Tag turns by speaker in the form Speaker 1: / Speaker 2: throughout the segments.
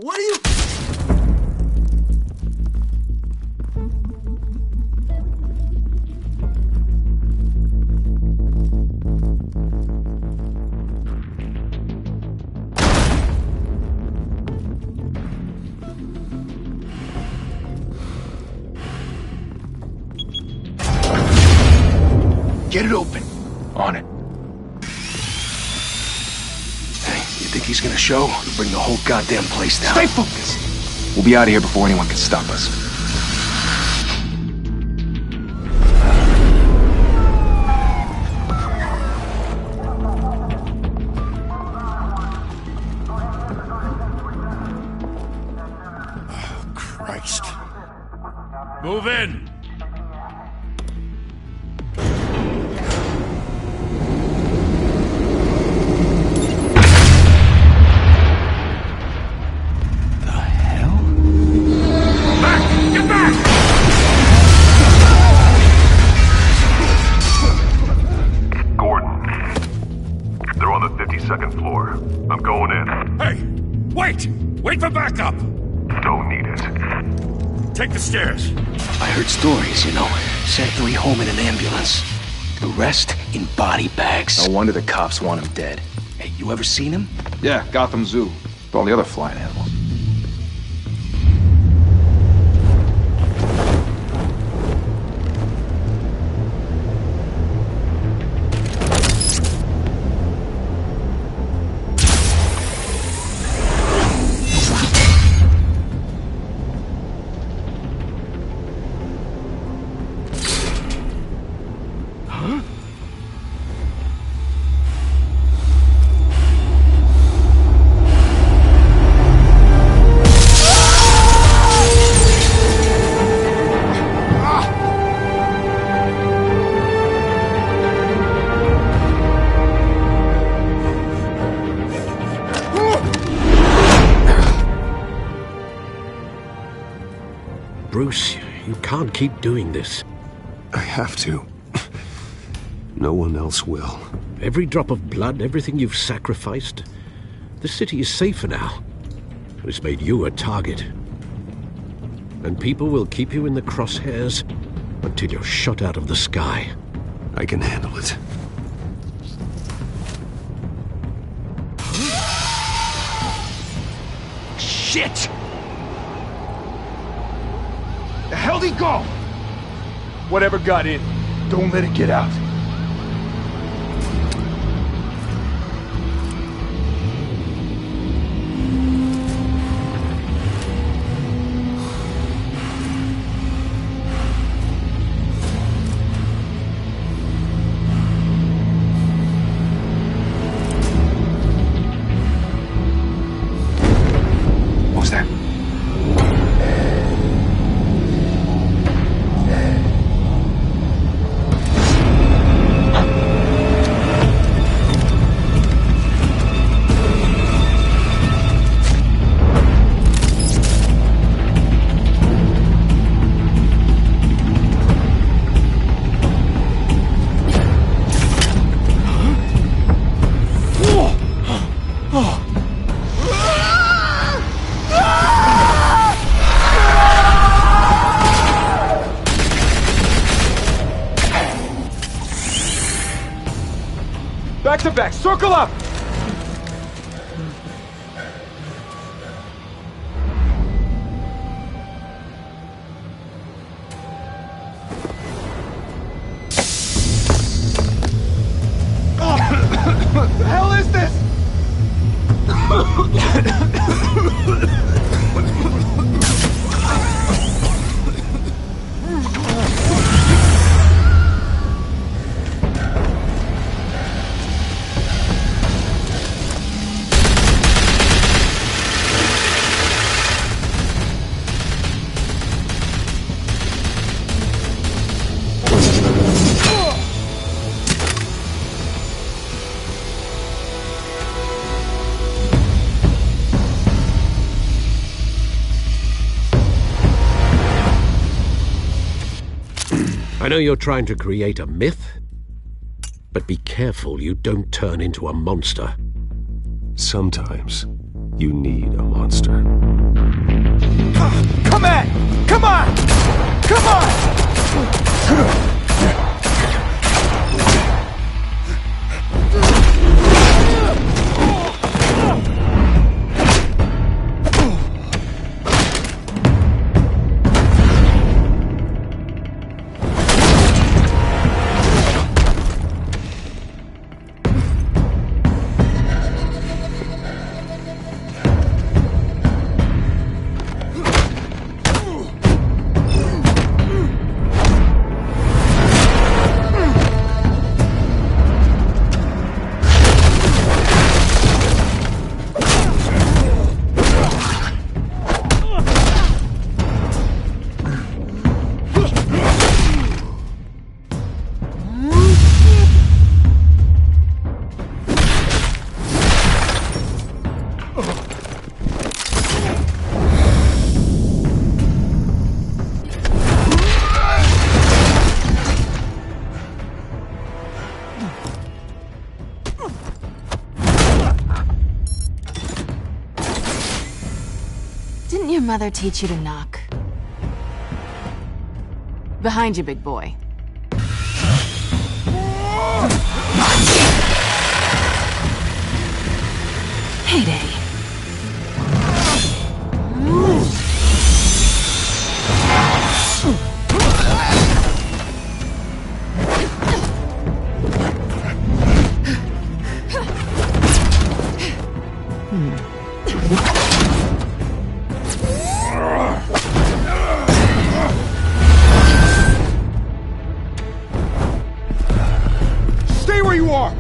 Speaker 1: What are you...
Speaker 2: Get it open. On it. Hey, you think he's gonna show? Bring the whole goddamn place down.
Speaker 3: Stay focused! We'll be out of here before anyone can stop us.
Speaker 4: Oh, Christ. Move in!
Speaker 5: Second floor. I'm going in.
Speaker 4: Hey! Wait! Wait for backup!
Speaker 5: Don't need it.
Speaker 4: Take the stairs.
Speaker 2: I heard stories, you know. Sent 3 home in an ambulance. The rest in body bags.
Speaker 3: No wonder the cops want him dead.
Speaker 2: Hey, you ever seen him?
Speaker 3: Yeah, Gotham Zoo. With all the other flying animals.
Speaker 6: Bruce, you can't keep doing this.
Speaker 7: I have to. No one else will.
Speaker 6: Every drop of blood, everything you've sacrificed. The city is safer now. It's made you a target. And people will keep you in the crosshairs until you're shot out of the sky.
Speaker 7: I can handle it.
Speaker 2: Shit!
Speaker 3: The hell'd he go? Whatever got in, don't let it get out. What was that? Back to back, circle up! What the hell is this?
Speaker 6: I know you're trying to create a myth, but be careful you don't turn into a monster.
Speaker 7: Sometimes, You need a monster.
Speaker 3: Come on! Come on! Come on!
Speaker 1: Didn't your mother teach you to knock? Behind you, big boy. Heyday.
Speaker 3: Stay where you are!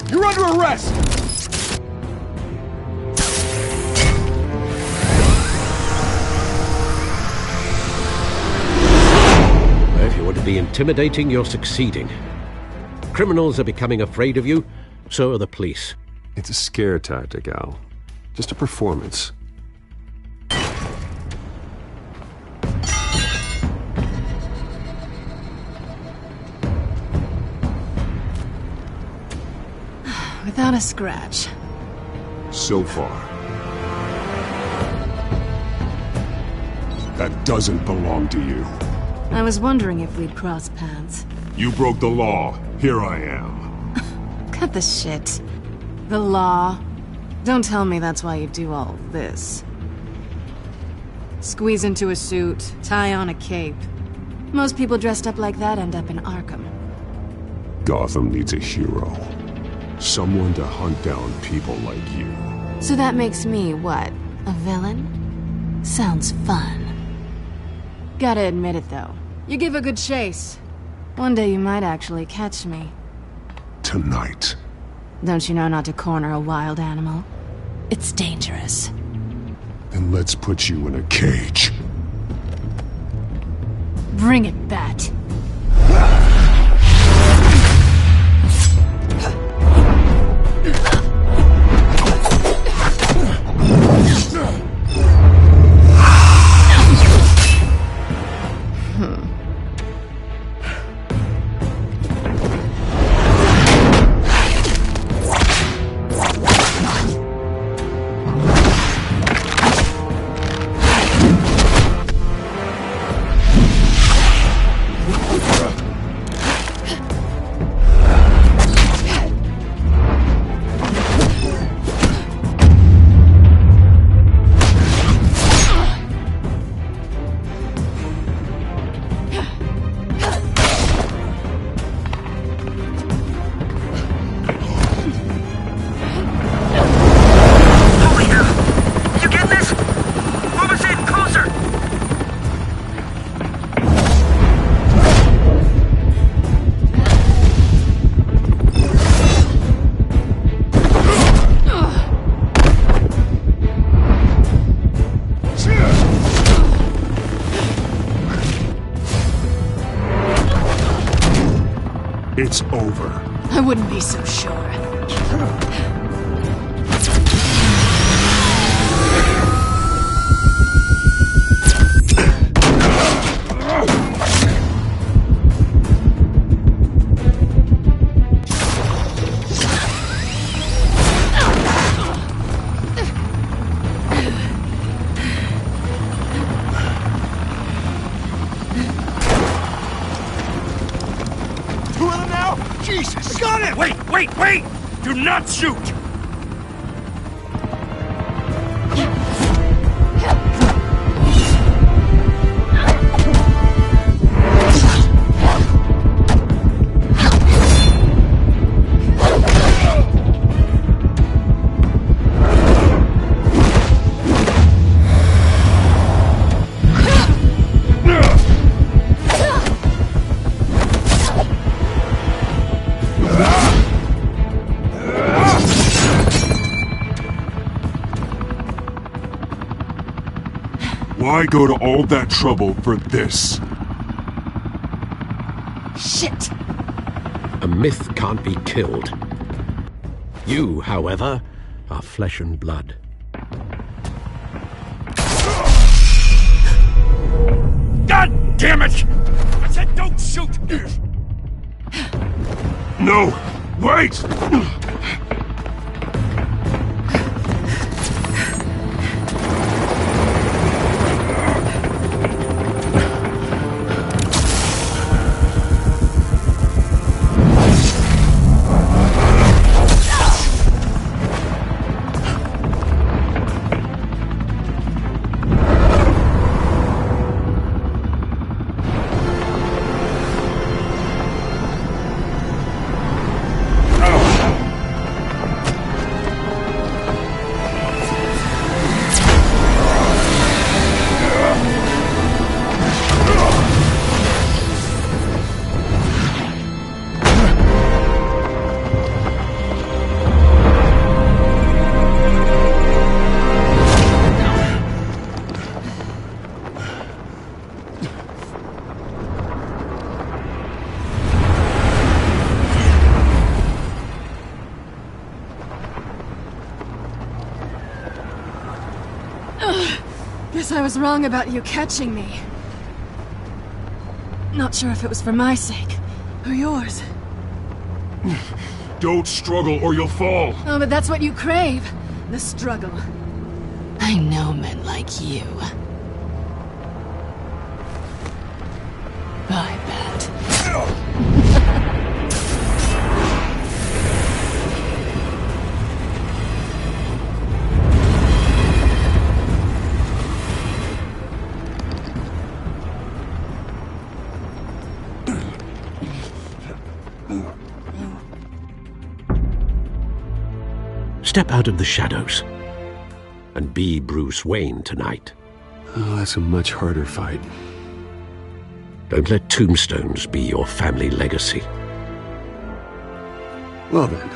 Speaker 3: You're under arrest!
Speaker 6: If you want to be intimidating, you're succeeding. Criminals are becoming afraid of you, so are the police.
Speaker 7: It's a scare tactic, Al. Just a performance.
Speaker 1: Without a scratch.
Speaker 7: So far. That doesn't belong to you.
Speaker 1: I was wondering if we'd cross paths.
Speaker 7: You broke the law. Here I am.
Speaker 1: Cut the shit. The law. Don't tell me that's why you do all this. Squeeze into a suit, tie on a cape. Most people dressed up like that end up in Arkham.
Speaker 7: Gotham needs a hero. Someone to hunt down people like you.
Speaker 1: So that makes me, what, a villain? Sounds fun. Gotta admit it, though. You give a good chase. One day you might actually catch me.
Speaker 7: Tonight.
Speaker 1: Don't you know not to corner a wild animal? It's dangerous.
Speaker 7: Then let's put you in a cage.
Speaker 1: Bring it, Bat.
Speaker 7: It's over.
Speaker 1: I wouldn't be so sure.
Speaker 4: Wait, wait! Do not shoot!
Speaker 7: Why go to all that trouble for this?
Speaker 1: Shit!
Speaker 6: A myth can't be killed. You, however, are flesh and blood.
Speaker 4: God damn it! I said don't shoot!
Speaker 7: No! Wait!
Speaker 1: Guess I was wrong about you catching me. Not sure if it was for my sake, or yours.
Speaker 7: Don't struggle or you'll fall.
Speaker 1: Oh, but that's what you crave. The struggle. I know men like you. I bet.
Speaker 6: Step out of the shadows and be Bruce Wayne tonight.
Speaker 7: Oh, that's a much harder fight.
Speaker 6: Don't let tombstones be your family legacy.
Speaker 7: Well then.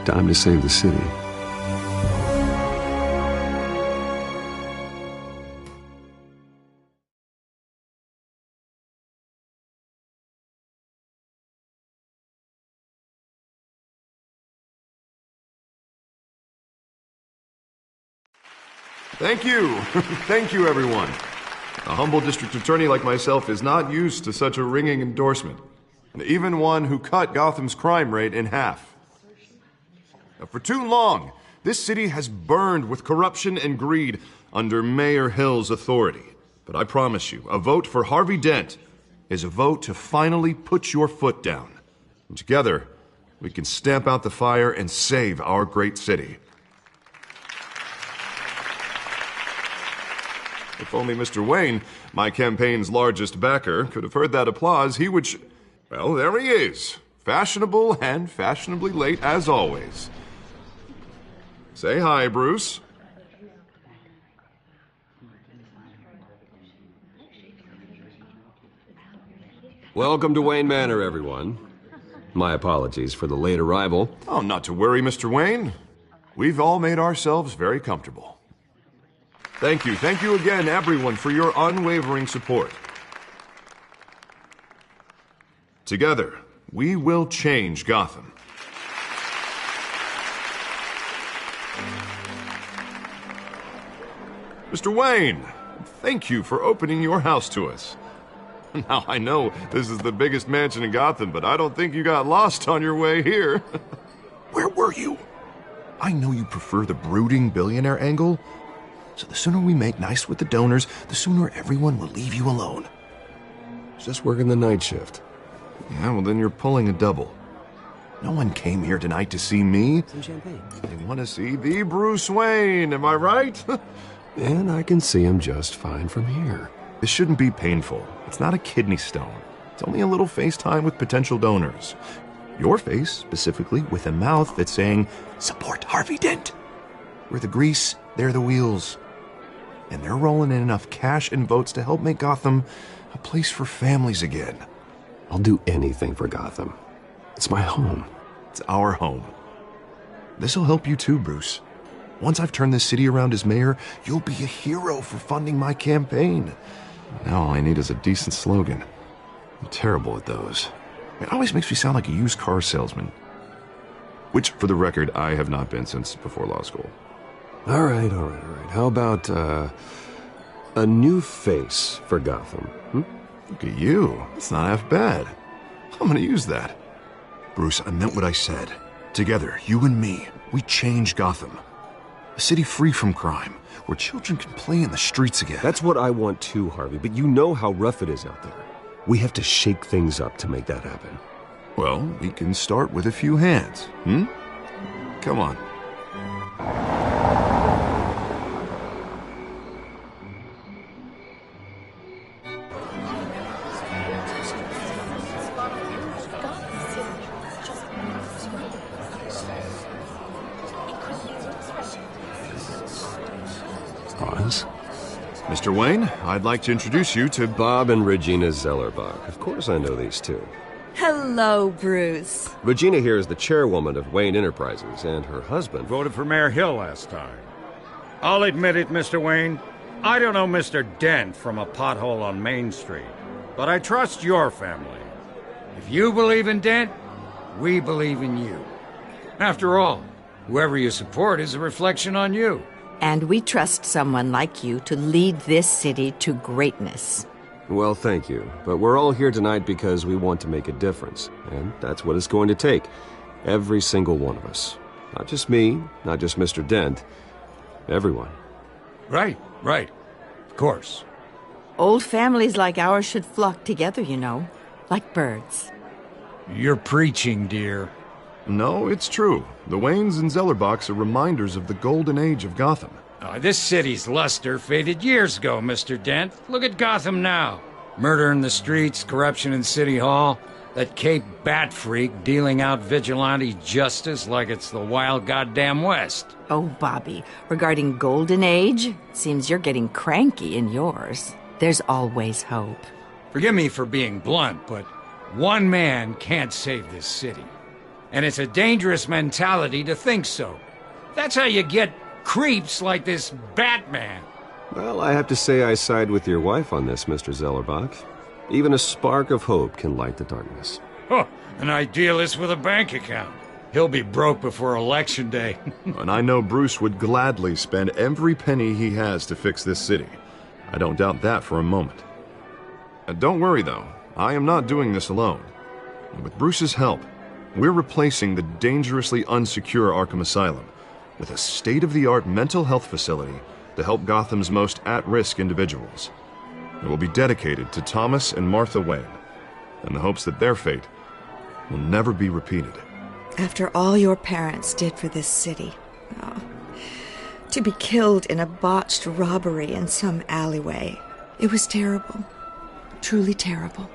Speaker 7: Time to save the city.
Speaker 8: Thank you. Thank you, everyone. A humble district attorney like myself is not used to such a ringing endorsement. Even one who cut Gotham's crime rate in half. For too long, this city has burned with corruption and greed under Mayor Hill's authority. But I promise you, a vote for Harvey Dent is a vote to finally put your foot down. And together, we can stamp out the fire and save our great city. If only Mr. Wayne, my campaign's largest backer, could have heard that applause, he would well, there he is. Fashionable and fashionably late as always. Say hi, Bruce.
Speaker 9: Welcome to Wayne Manor, everyone. My apologies for the late arrival.
Speaker 8: Oh, not to worry, Mr. Wayne. We've all made ourselves very comfortable. Thank you again, everyone, for your unwavering support. Together, we will change Gotham. Mr. Wayne, thank you for opening your house to us. Now, I know this is the biggest mansion in Gotham, but I don't think you got lost on your way here. Where were you? I know you prefer the brooding billionaire angle, so the sooner we make nice with the donors, the sooner everyone will leave you alone.
Speaker 9: Just working the night shift.
Speaker 8: Yeah, well, then you're pulling a double. No one came here tonight to see me.
Speaker 9: Some champagne.
Speaker 8: They want to see the Bruce Wayne, am I right?
Speaker 9: And I can see him just fine from here.
Speaker 8: This shouldn't be painful. It's not a kidney stone. It's only a little FaceTime with potential donors. Your face, specifically, with a mouth that's saying, support Harvey Dent. We're the grease, they're the wheels. And they're rolling in enough cash and votes to help make Gotham a place for families again.
Speaker 9: I'll do anything for Gotham. It's my home.
Speaker 8: It's our home. This'll help you too, Bruce. Once I've turned this city around as mayor, you'll be a hero for funding my campaign. Now all I need is a decent slogan.
Speaker 9: I'm terrible at those.
Speaker 8: It always makes me sound like a used car salesman. Which, for the record, I have not been since before law school.
Speaker 9: All right. How about, a new face for Gotham?
Speaker 8: Look at you. It's not half bad. I'm gonna use that. Bruce, I meant what I said. Together, you and me, we change Gotham. A city free from crime, where children can play in the streets again.
Speaker 9: That's what I want too, Harvey, but you know how rough it is out there. We have to shake things up to make that happen.
Speaker 8: Well, we can start with a few hands, Come on. Mr. Wayne, I'd like to introduce you to
Speaker 9: Bob and Regina Zellerbach. Of course I know these two.
Speaker 10: Hello, Bruce.
Speaker 9: Regina here is the chairwoman of Wayne Enterprises, and her husband
Speaker 4: Voted for Mayor Hill last time. I'll admit it, Mr. Wayne. I don't know Mr. Dent from a pothole on Main Street, but I trust your family. If you believe in Dent, we believe in you. After all, whoever you support is a reflection on you.
Speaker 10: And we trust someone like you to lead this city to greatness.
Speaker 9: Well, thank you. But we're all here tonight because we want to make a difference. And that's what it's going to take. Every single one of us. Not just me, not just Mr. Dent. Everyone.
Speaker 4: Right. Of course.
Speaker 10: Old families like ours should flock together, you know. Like birds.
Speaker 4: You're preaching, dear.
Speaker 8: No, it's true. The Waynes and Zellerbachs are reminders of the golden age of Gotham.
Speaker 4: This city's luster faded years ago, Mr. Dent. Look at Gotham now. Murder in the streets, corruption in City Hall, that Cape Bat freak dealing out vigilante justice like it's the wild goddamn West.
Speaker 10: Oh, Bobby, regarding Golden Age, seems you're getting cranky in yours. There's always hope.
Speaker 4: Forgive me for being blunt, but one man can't save this city. And it's a dangerous mentality to think so. That's how you get creeps like this Batman.
Speaker 9: Well, I have to say I side with your wife on this, Mr. Zellerbach. Even a spark of hope can light the darkness.
Speaker 4: Huh, an idealist with a bank account. He'll be broke before Election Day.
Speaker 8: And I know Bruce would gladly spend every penny he has to fix this city. I don't doubt that for a moment. Don't worry, though. I am not doing this alone. And with Bruce's help, we're replacing the dangerously unsecure Arkham Asylum with a state-of-the-art mental health facility to help Gotham's most at-risk individuals. It will be dedicated to Thomas and Martha Wayne, in the hopes that their fate will never be repeated.
Speaker 11: After all your parents did for this city, to be killed in a botched robbery in some alleyway, it was terrible. Truly terrible.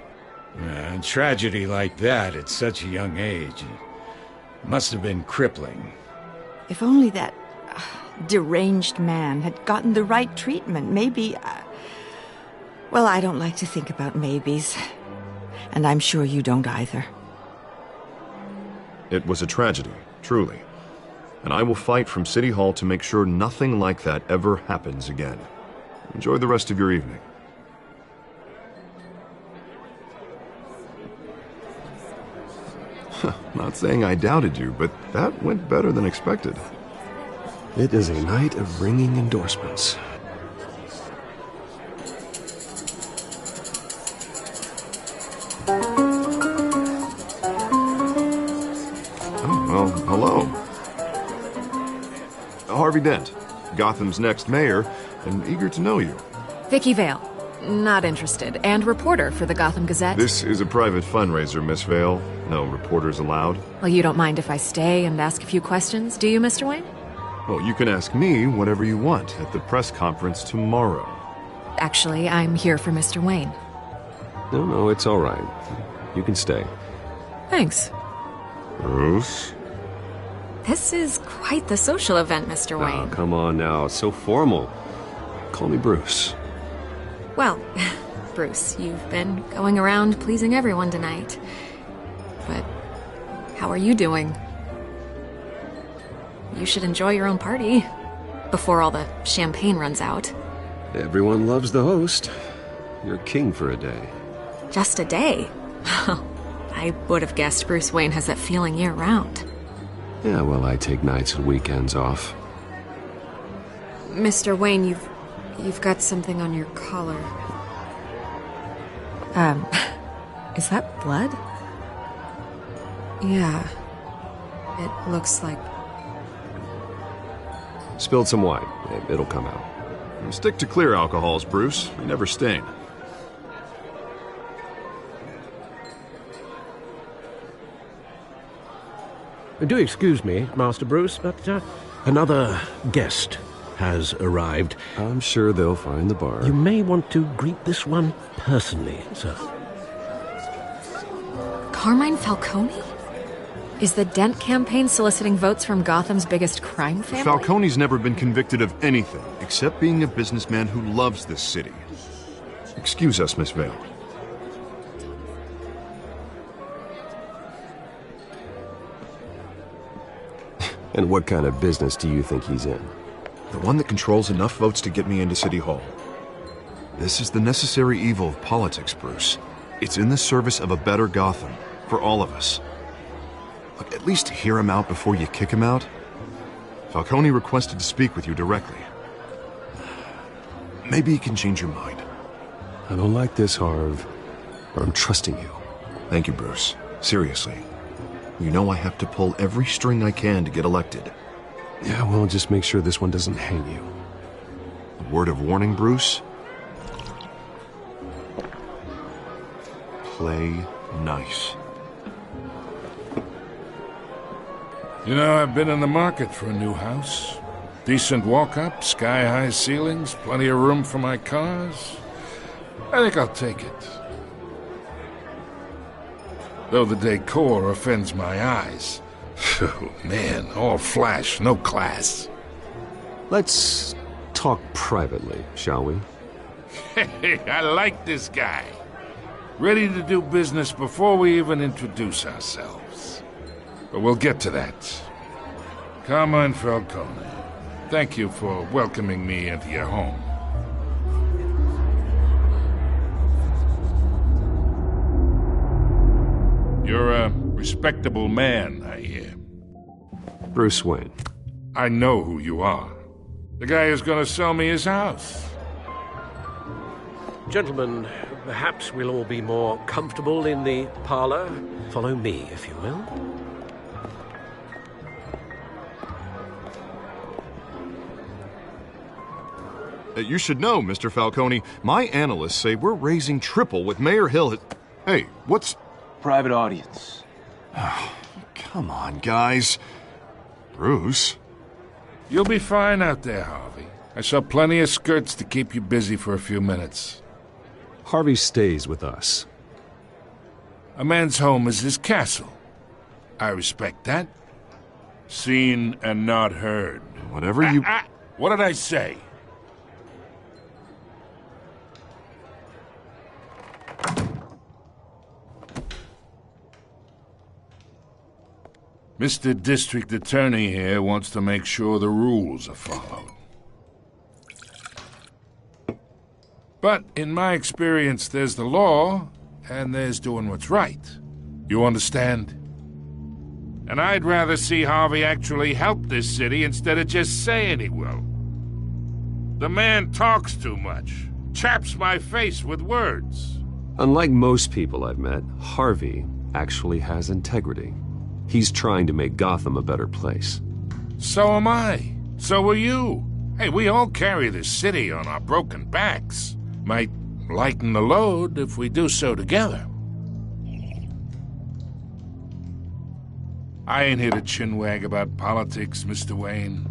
Speaker 4: A tragedy like that at such a young age must have been crippling.
Speaker 10: If only that deranged man had gotten the right treatment, maybe... Well, I don't like to think about maybes. And I'm sure you don't either.
Speaker 8: It was a tragedy, truly. And I will fight from City Hall to make sure nothing like that ever happens again. Enjoy the rest of your evening. Not saying I doubted you, but that went better than expected.
Speaker 9: It is a night of ringing endorsements.
Speaker 8: Oh, well, hello. Harvey Dent, Gotham's next mayor, and eager to know you.
Speaker 1: Vicky Vale.
Speaker 12: Not interested. And reporter for the Gotham Gazette.
Speaker 8: This is a private fundraiser, Miss Vale. No reporters allowed.
Speaker 12: Well, you don't mind if I stay and ask a few questions, do you, Mr. Wayne?
Speaker 8: Well, you can ask me whatever you want at the press conference tomorrow.
Speaker 12: Actually, I'm here for Mr. Wayne.
Speaker 9: No, it's all right. You can stay.
Speaker 12: Thanks.
Speaker 8: Bruce?
Speaker 12: This is quite the social event, Mr. Wayne.
Speaker 9: Oh, come on now. It's so formal. Call me Bruce.
Speaker 12: Well, Bruce, you've been going around pleasing everyone tonight. But how are you doing? You should enjoy your own party before all the champagne runs out.
Speaker 9: Everyone loves the host. You're king for a day.
Speaker 12: Just a day? I would have guessed Bruce Wayne has that feeling year-round.
Speaker 9: Yeah, well, I take nights and weekends off.
Speaker 12: Mr. Wayne, you've got something on your collar. Is that blood? Yeah. It looks like...
Speaker 9: Spilled some wine. It'll come out.
Speaker 8: Stick to clear alcohols, Bruce. They never stain.
Speaker 6: Do excuse me, Master Bruce, but another guest has arrived.
Speaker 9: I'm sure they'll find the bar.
Speaker 6: You may want to greet this one personally, sir.
Speaker 12: Carmine Falcone? Is the Dent campaign soliciting votes from Gotham's biggest crime family?
Speaker 8: Falcone's never been convicted of anything except being a businessman who loves this city. Excuse us, Miss Vale.
Speaker 9: And what kind of business do you think he's in?
Speaker 8: The one that controls enough votes to get me into City Hall. This is the necessary evil of politics, Bruce. It's in the service of a better Gotham, for all of us. Look, at least hear him out before you kick him out. Falcone requested to speak with you directly. Maybe he can change your mind.
Speaker 9: I don't like this, Harv, but I'm trusting you.
Speaker 8: Thank you, Bruce. Seriously. You know I have to pull every string I can to get elected.
Speaker 9: Yeah, well, just make sure this one doesn't hang you.
Speaker 8: A word of warning, Bruce? Play nice.
Speaker 13: You know, I've been in the market for a new house. Decent walk-up, sky-high ceilings, plenty of room for my cars. I think I'll take it. Though the decor offends my eyes. Oh, man, all flash, no class.
Speaker 9: Let's talk privately, shall we?
Speaker 13: Hey, I like this guy. Ready to do business before we even introduce ourselves. But we'll get to that. Carmine Falcone, thank you for welcoming me into your home. You're a respectable man, I hear.
Speaker 9: Bruce Wayne.
Speaker 13: I know who you are. The guy who's gonna sell me his house.
Speaker 6: Gentlemen, perhaps we'll all be more comfortable in the parlor. Follow me, if you will.
Speaker 8: You should know, Mr. Falcone, my analysts say we're raising triple with Mayor Hill. Hey, what's...
Speaker 2: Private audience.
Speaker 8: Oh, come on, guys. Bruce?
Speaker 13: You'll be fine out there, Harvey. I saw plenty of skirts to keep you busy for a few minutes.
Speaker 9: Harvey stays with us.
Speaker 13: A man's home is his castle. I respect that. Seen and not heard.
Speaker 8: Whatever you...
Speaker 13: What did I say? Mr. District Attorney here wants to make sure the rules are followed. But in my experience, there's the law, and there's doing what's right. You understand? And I'd rather see Harvey actually help this city instead of just saying he will. The man talks too much, chaps my face with words.
Speaker 9: Unlike most people I've met, Harvey actually has integrity. He's trying to make Gotham a better place.
Speaker 13: So am I. So are you. Hey, we all carry this city on our broken backs. Might lighten the load if we do so together. I ain't here to chinwag about politics, Mr. Wayne.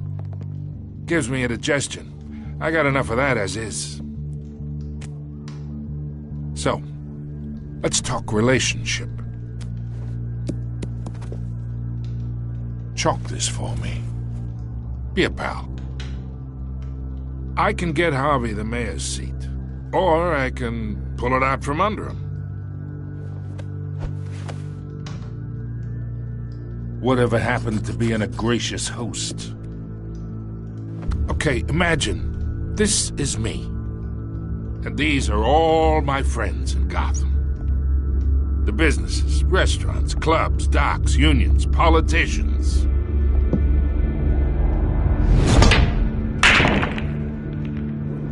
Speaker 13: Gives me indigestion. I got enough of that as is. So, let's talk relationship. Chalk this for me. Be a pal. I can get Harvey the mayor's seat, or I can pull it out from under him. Whatever happened to being a gracious host? Okay, imagine, this is me. And these are all my friends in Gotham. The businesses, restaurants, clubs, docks, unions, politicians.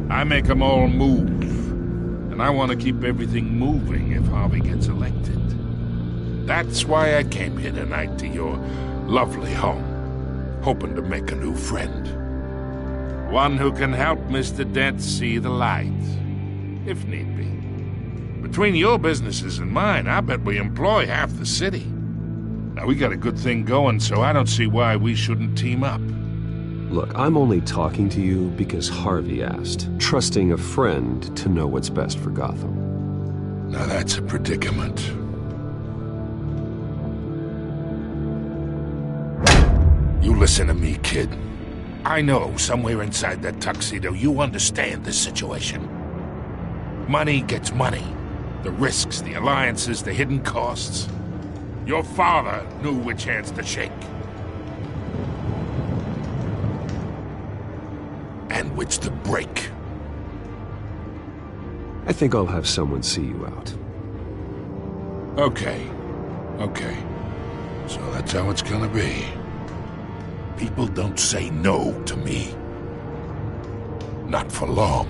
Speaker 13: I make them all move. And I want to keep everything moving if Harvey gets elected. That's why I came here tonight to your lovely home, hoping to make a new friend. One who can help Mr. Dent see the light, if need be. Between your businesses and mine, I bet we employ half the city. Now, we got a good thing going, so I don't see why we shouldn't team up.
Speaker 9: Look, I'm only talking to you because Harvey asked, trusting a friend to know what's best for Gotham.
Speaker 13: Now that's a predicament. You listen to me, kid. I know somewhere inside that tuxedo you understand this situation. Money gets money. The risks, the alliances, the hidden costs. Your father knew which hands to shake. And which to break.
Speaker 9: I think I'll have someone see you out.
Speaker 13: Okay. So that's how it's gonna be. People don't say no to me. Not for long.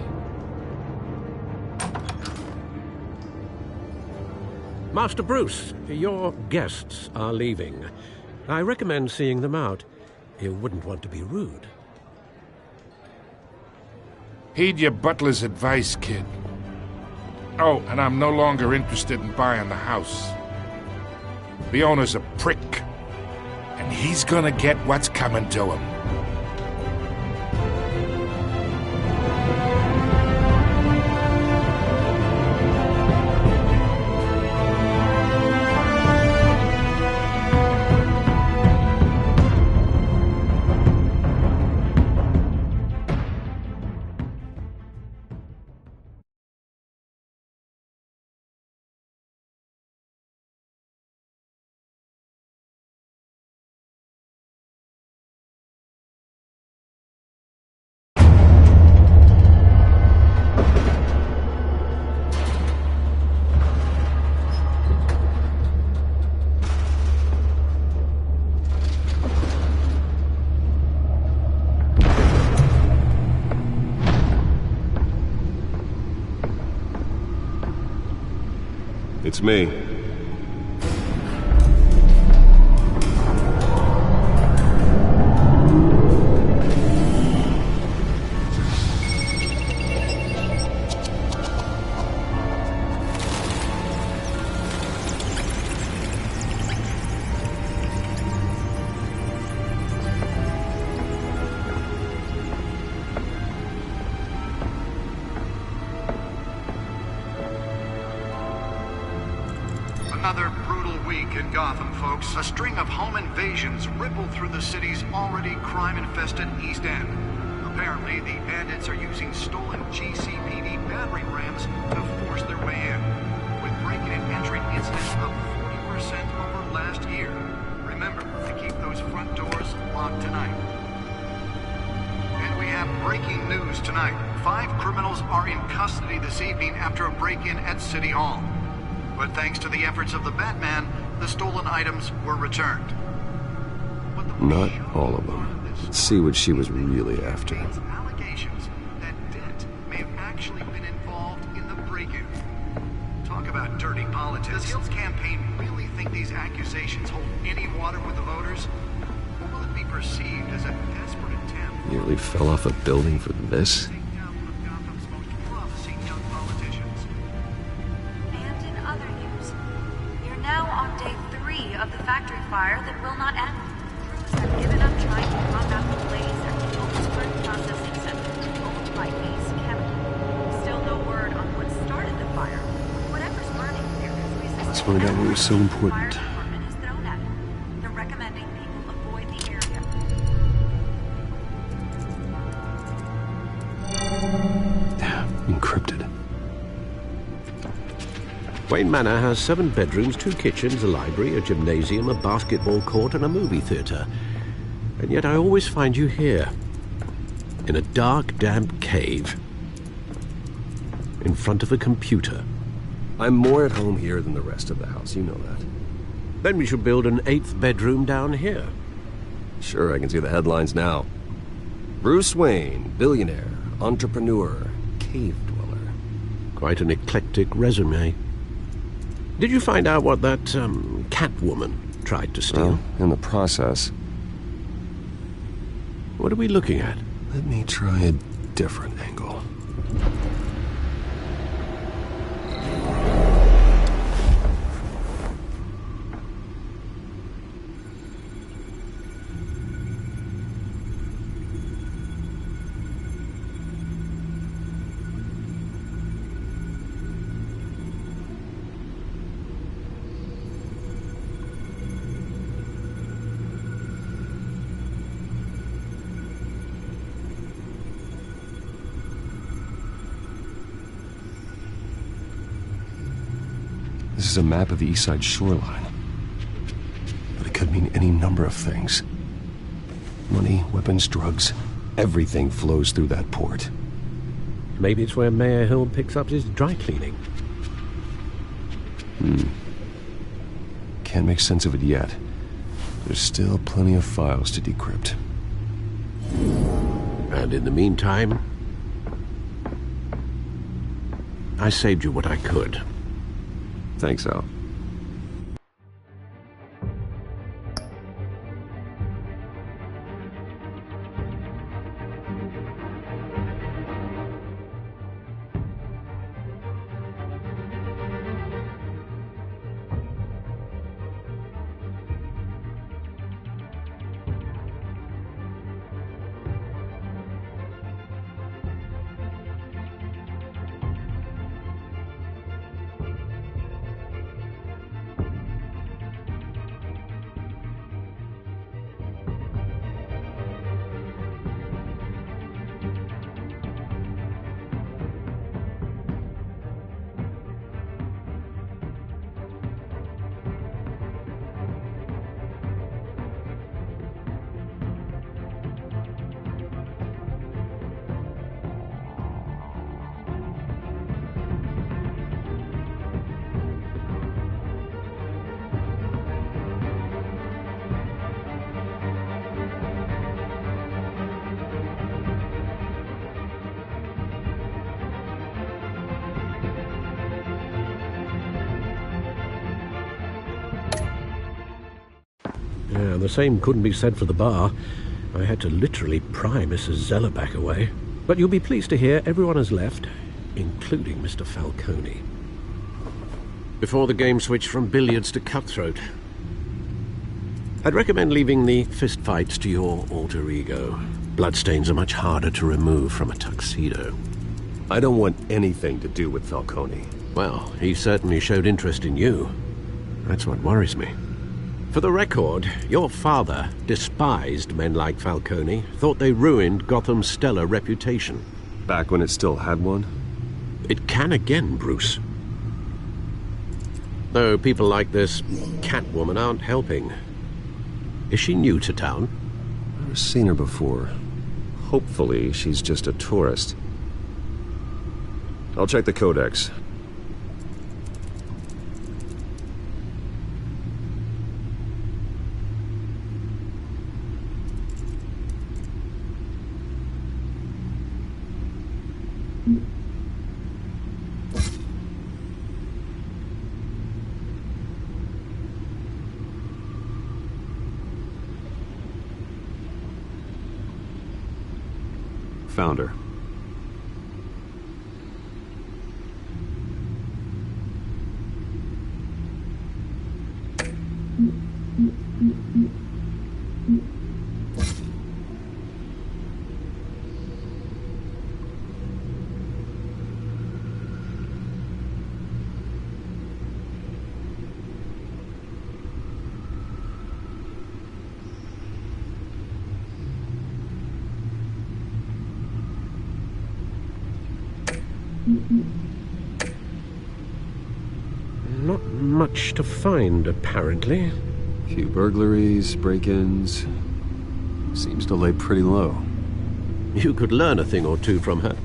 Speaker 6: Master Bruce, your guests are leaving. I recommend seeing them out. You wouldn't want to be rude.
Speaker 13: Heed your butler's advice, kid. Oh, and I'm no longer interested in buying the house. The owner's a prick, and he's gonna get what's coming to him.
Speaker 9: It's me.
Speaker 14: Another brutal week in Gotham, folks. A string of home invasions rippled through the city's already crime-infested East End. Apparently, the bandits are using stolen GCPD battering rams to force their way in, with break-in and entry incidents up 40% over last year. Remember to keep those front doors locked tonight. And we have breaking news tonight. 5 criminals are in custody this evening after a break-in at City Hall. But thanks to the efforts of the Batman, the stolen items were returned.
Speaker 9: Not all of them. Let's see what she was really after.
Speaker 14: Allegations that Dent may have actually been involved in the break-in. Talk about dirty politics. Does Hill's campaign really think these accusations hold any water with the voters? Or will it be perceived as a desperate attempt?
Speaker 9: Nearly fell off a building for this?
Speaker 14: Take down one of Gotham's most promising young politicians.
Speaker 9: find out what was so important. Encrypted.
Speaker 6: Wayne Manor has 7 bedrooms, 2 kitchens, a library, a gymnasium, a basketball court, and a movie theatre. And yet I always find you here, in a dark, damp cave, in front of a computer.
Speaker 9: I'm more at home here than the rest of the house, you know that.
Speaker 6: Then we should build an 8th bedroom down here.
Speaker 9: Sure, I can see the headlines now. Bruce Wayne, billionaire, entrepreneur, cave dweller.
Speaker 6: Quite an eclectic resume. Did you find out what that, Catwoman tried to steal?
Speaker 9: Well, in the process.
Speaker 6: What are we looking at?
Speaker 9: Let me try a different angle. This is a map of the east side shoreline. But it could mean any number of things. Money, weapons, drugs, everything flows through that port.
Speaker 6: Maybe it's where Mayor Hill picks up his dry cleaning.
Speaker 9: Can't make sense of it yet. There's still plenty of files to decrypt.
Speaker 6: And in the meantime, I saved you what I could.
Speaker 9: Thanks, Al.
Speaker 6: Yeah, the same couldn't be said for the bar. I had to literally pry Mrs. Zellerback away. But you'll be pleased to hear everyone has left, including Mr. Falcone. Before the game switched from billiards to cutthroat. I'd recommend leaving the fistfights to your alter ego. Bloodstains are much harder to remove from a tuxedo.
Speaker 9: I don't want anything to do with Falcone.
Speaker 6: Well, he certainly showed interest in you. That's what worries me. For the record, your father despised men like Falcone, thought they ruined Gotham's stellar reputation.
Speaker 9: Back when it still had one?
Speaker 6: It can again, Bruce. Though people like this Catwoman aren't helping. Is she new to town?
Speaker 9: I've never seen her before. Hopefully, she's just a tourist. I'll check the codex. Found her.
Speaker 6: Not much to find, apparently.
Speaker 9: Few burglaries, break-ins. Seems to lay pretty low.
Speaker 6: You could learn a thing or two from her.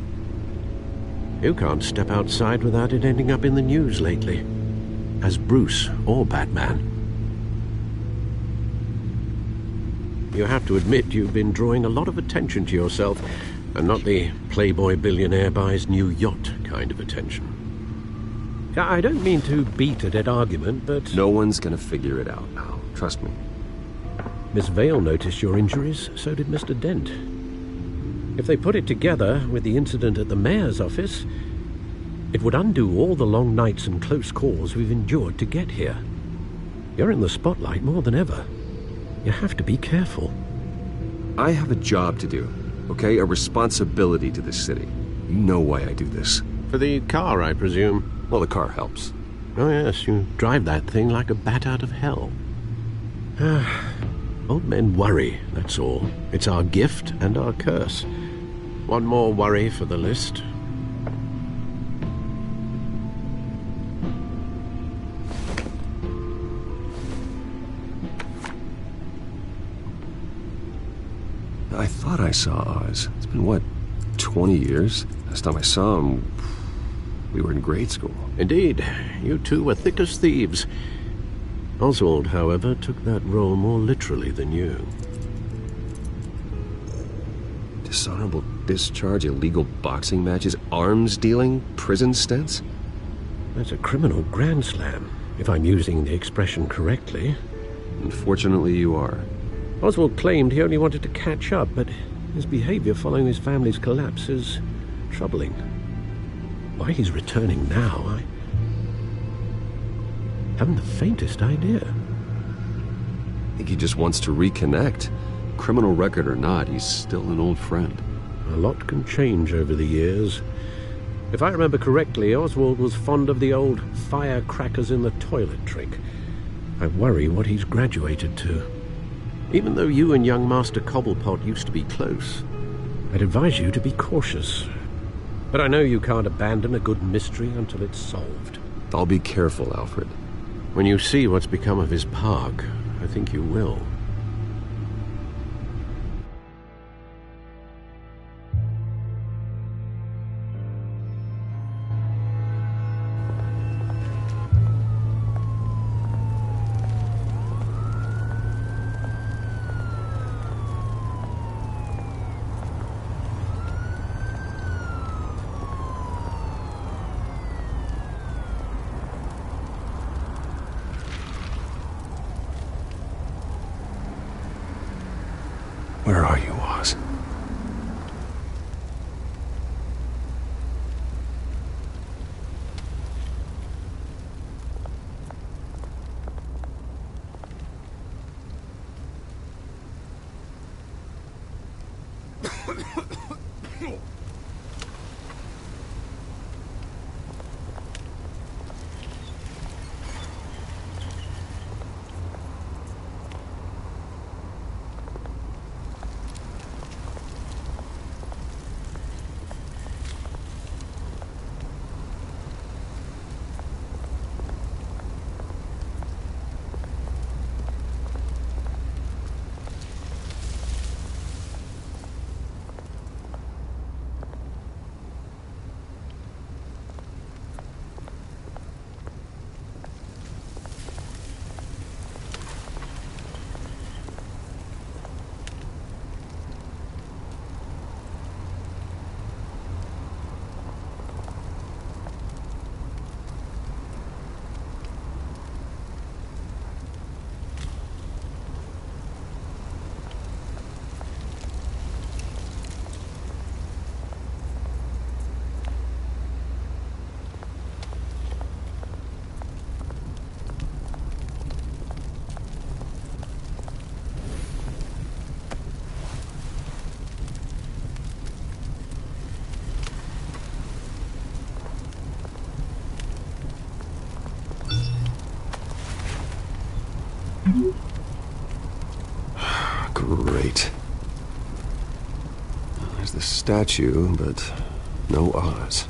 Speaker 6: You can't step outside without it ending up in the news lately. As Bruce or Batman. You have to admit you've been drawing a lot of attention to yourself, and not the playboy billionaire buys new yacht kind of attention. I don't mean to beat a dead argument, but...
Speaker 9: No one's gonna figure it out now. Trust me.
Speaker 6: Miss Vale noticed your injuries, so did Mr. Dent. If they put it together with the incident at the mayor's office, it would undo all the long nights and close calls we've endured to get here. You're in the spotlight more than ever. You have to be careful.
Speaker 9: I have a job to do, okay? A responsibility to this city. You know why I do this.
Speaker 6: For the car, I presume.
Speaker 9: Well, the car helps.
Speaker 6: Oh yes, you drive that thing like a bat out of hell. Old men worry, that's all. It's our gift and our curse. One more worry for the list.
Speaker 9: I thought I saw Oz. It's been, what, 20 years? Last time I saw him, we were in grade school.
Speaker 6: Indeed. You two were thick as thieves. Oswald, however, took that role more literally than you.
Speaker 9: Dishonorable discharge, illegal boxing matches, arms dealing, prison stints?
Speaker 6: That's a criminal grand slam, if I'm using the expression correctly.
Speaker 9: Unfortunately, you are.
Speaker 6: Oswald claimed he only wanted to catch up, but his behavior following his family's collapse is troubling. Why he's returning now, I haven't the faintest idea.
Speaker 9: I think he just wants to reconnect. Criminal record or not, he's still an old friend.
Speaker 6: A lot can change over the years. If I remember correctly, Oswald was fond of the old firecrackers in the toilet trick. I worry what he's graduated to. Even though you and young Master Cobblepot used to be close, I'd advise you to be cautious. But I know you can't abandon a good mystery until it's solved.
Speaker 9: I'll be careful, Alfred.
Speaker 6: When you see what's become of his park, I think you will.
Speaker 9: Where are you, Oz? Great. There's the statue, but no Oz.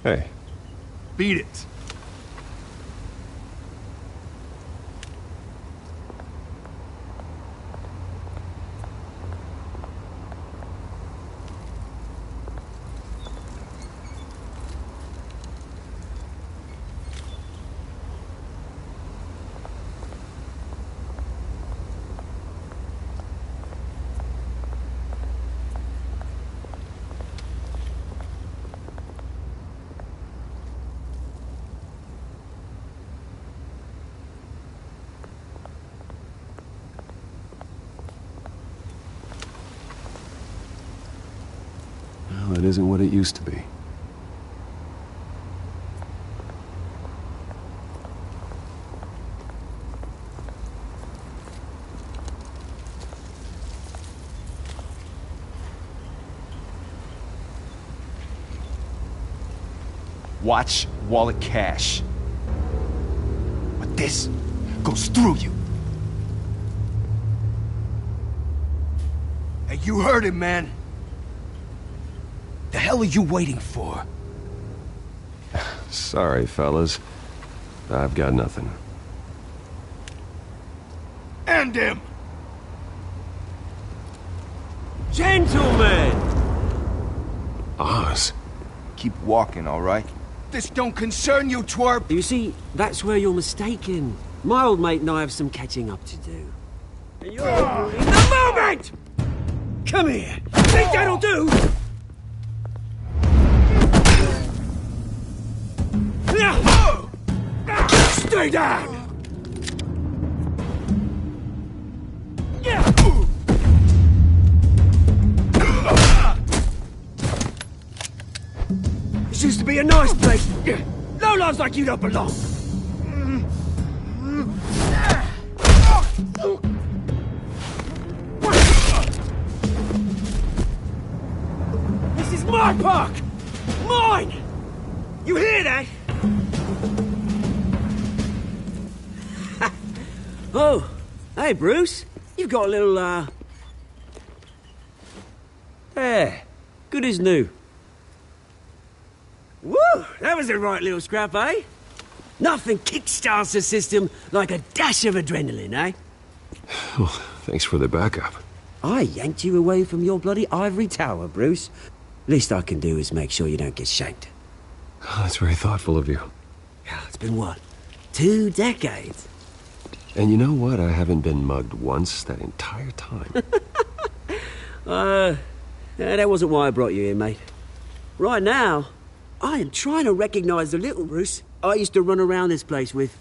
Speaker 9: Hey.
Speaker 3: Beat it.
Speaker 9: Well, it isn't what it used to be.
Speaker 3: Watch wallet cash. But this goes through you. Hey, you heard it, man. The hell are you waiting for?
Speaker 9: Sorry, fellas. I've got nothing.
Speaker 3: End him!
Speaker 2: Gentlemen!
Speaker 9: Oz.
Speaker 3: Keep walking, all right? This don't concern you, twerp!
Speaker 2: You see, that's where you're mistaken. My old mate and I have some catching up to do. And you're in the moment! Come here! Think that'll do? Stay down! This used to be a nice place. No lives like you don't belong. This is my park! Mine! You hear that? Oh, hey, Bruce. You've got a little, There. Good as new. Woo! That was a right little scrap, eh? Nothing kickstarts the system like a dash of adrenaline, eh?
Speaker 9: Well, thanks for the backup.
Speaker 2: I yanked you away from your bloody ivory tower, Bruce. Least I can do is make sure you don't get shanked.
Speaker 9: Oh, that's very thoughtful of you.
Speaker 2: It's been what? 2 decades?
Speaker 9: And you know what? I haven't been mugged once that entire time.
Speaker 2: That wasn't why I brought you here, mate. Right now, I am trying to recognize the little Bruce I used to run around this place with.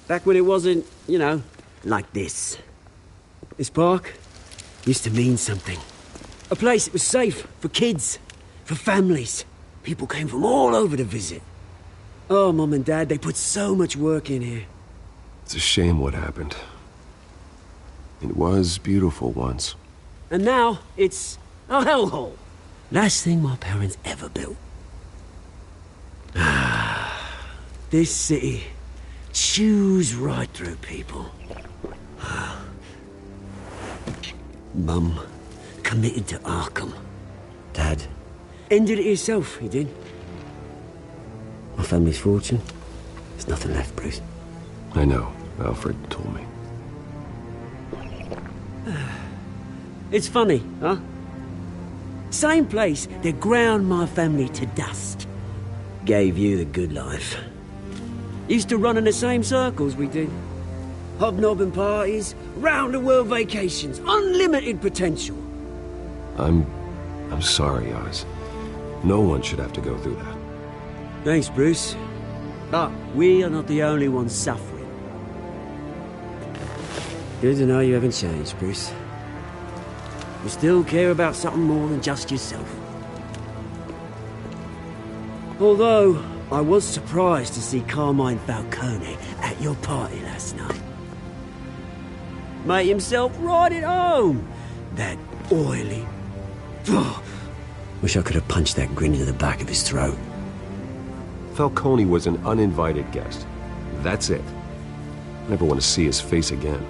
Speaker 2: Back when it wasn't, you know, like this. This park used to mean something. A place that was safe for kids, for families. People came from all over to visit. Oh, Mum and Dad, they put so much work in here.
Speaker 9: It's a shame what happened. It was beautiful once.
Speaker 2: And now, it's a hellhole. Last thing my parents ever built. This city chews right through people. Mum committed to Arkham. Dad ended it himself, he did. My family's fortune, there's nothing left, Bruce.
Speaker 9: I know. Alfred told me.
Speaker 2: It's funny, huh? Same place that ground my family to dust. Gave you the good life. Used to run in the same circles we did. Hobnobbing parties, round-the-world vacations, unlimited potential.
Speaker 9: I'm sorry, Oz. No one should have to go through that.
Speaker 2: Thanks, Bruce. But we are not the only ones suffering. Good to know you haven't changed, Bruce. You still care about something more than just yourself. Although, I was surprised to see Carmine Falcone at your party last night. Made himself right at home. That oily... Wish I could have punched that grin into the back of his throat.
Speaker 9: Falcone was an uninvited guest. That's it. Never want to see his face again.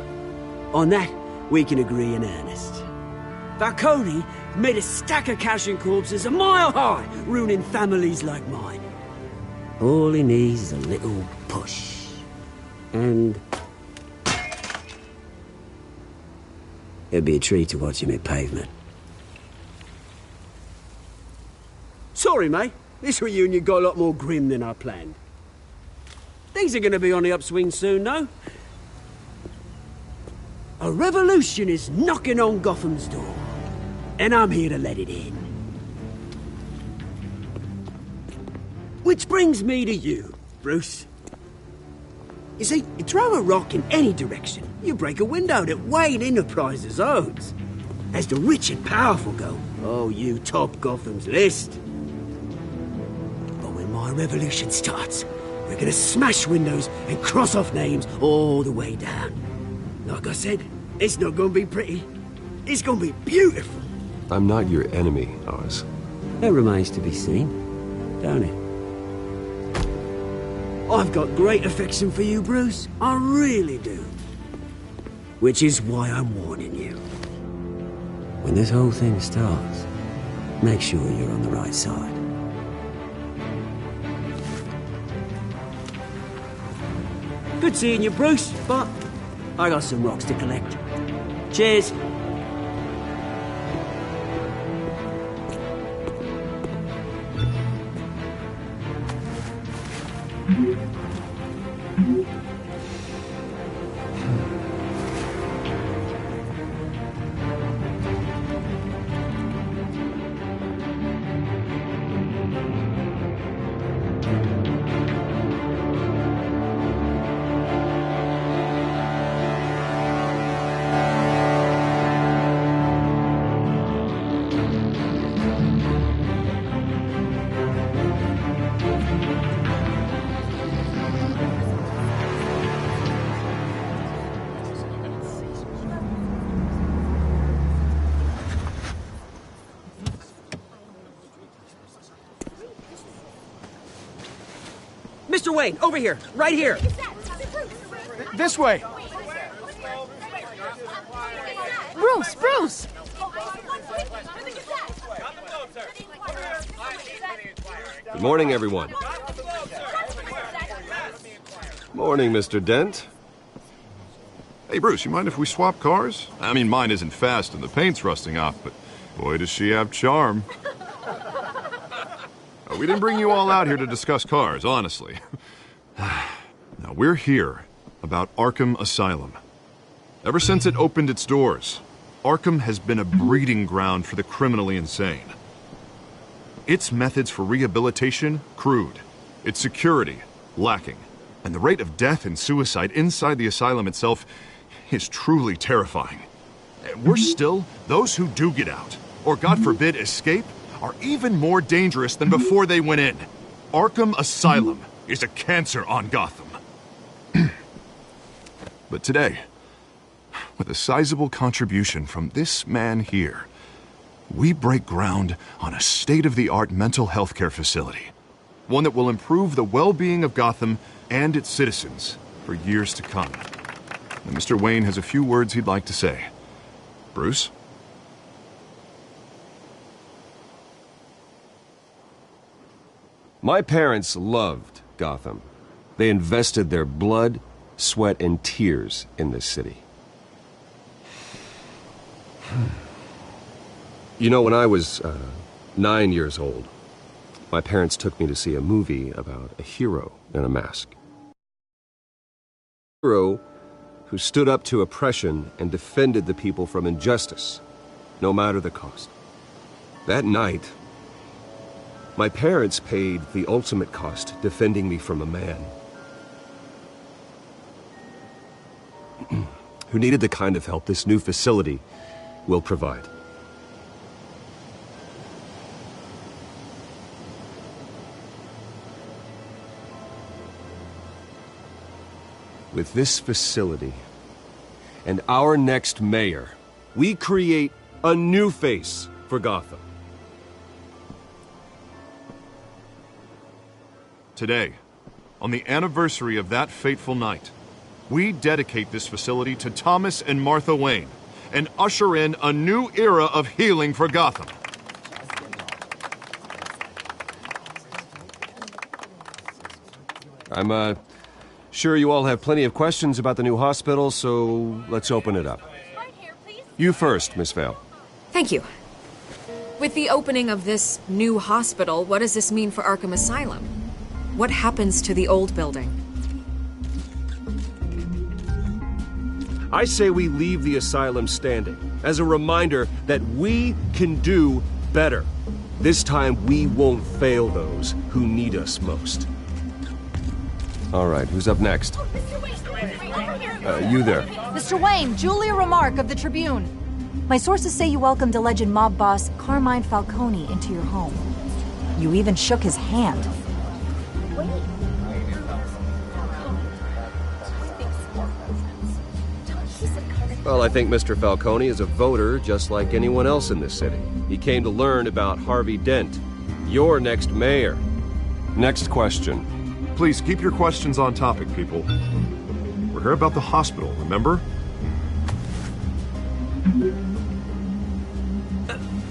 Speaker 2: On that, we can agree in earnest. Falcone made a stack of cash and corpses a mile high, ruining families like mine. All he needs is a little push. And... it'd be a treat to watch him hit pavement. Sorry, mate. This reunion got a lot more grim than I planned. Things are gonna be on the upswing soon, though. A revolution is knocking on Gotham's door. And I'm here to let it in. Which brings me to you, Bruce. You see, you throw a rock in any direction, you break a window that Wayne Enterprises owns. As the rich and powerful go, oh, you top Gotham's list. But when my revolution starts, we're gonna smash windows and cross off names all the way down. Like I said, it's not gonna be pretty. It's gonna be beautiful.
Speaker 9: I'm not your enemy, Oz.
Speaker 2: That remains to be seen, don't it? I've got great affection for you, Bruce. I really do. Which is why I'm warning you. When this whole thing starts, make sure you're on the right side. Good seeing you, Bruce, but I got some rocks to collect. Cheers. Mr. Wayne, over here, right here.
Speaker 3: This way.
Speaker 1: Bruce!
Speaker 9: Good morning, everyone. Morning, Mr. Dent.
Speaker 8: Hey, Bruce, you mind if we swap cars? I mean, mine isn't fast and the paint's rusting off, but boy, does she have charm. We didn't bring you all out here to discuss cars, honestly. Now, we're here about Arkham Asylum. Ever since it opened its doors, Arkham has been a breeding ground for the criminally insane. Its methods for rehabilitation, crude. Its security, lacking. And the rate of death and suicide inside the asylum itself is truly terrifying. And worse still, those who do get out, or God forbid escape, are even more dangerous than before they went in. Arkham Asylum is a cancer on Gotham. But today, with a sizable contribution from this man here, we break ground on a state-of-the-art mental health care facility. One that will improve the well-being of Gotham and its citizens for years to come. And Mr. Wayne has a few words he'd like to say. Bruce?
Speaker 9: My parents loved Gotham. They invested their blood, sweat, and tears in this city. You know, when I was 9 years old, my parents took me to see a movie about a hero in a mask. A hero who stood up to oppression and defended the people from injustice, no matter the cost. That night, my parents paid the ultimate cost defending me from a man who needed the kind of help this new facility will provide. With this facility and our next mayor, we create a new face for Gotham.
Speaker 8: Today, on the anniversary of that fateful night, we dedicate this facility to Thomas and Martha Wayne and usher in a new era of healing for Gotham.
Speaker 9: I'm, sure you all have plenty of questions about the new hospital, so let's open it up. You first, Miss Vale.
Speaker 12: Thank you. With the opening of this new hospital, what does this mean for Arkham Asylum? What happens to the old building?
Speaker 9: I say we leave the asylum standing, as a reminder that we can do better. This time, we won't fail those who need us most. All right, who's up next? You there.
Speaker 15: Mr. Wayne, Julia Remark of the Tribune. My sources say you welcomed alleged mob boss Carmine Falcone into your home. You even shook his hand.
Speaker 9: Well, I think Mr. Falcone is a voter just like anyone else in this city. He came to learn about Harvey Dent, your next mayor. Next question.
Speaker 8: Please keep your questions on topic, people. We're here about the hospital, remember?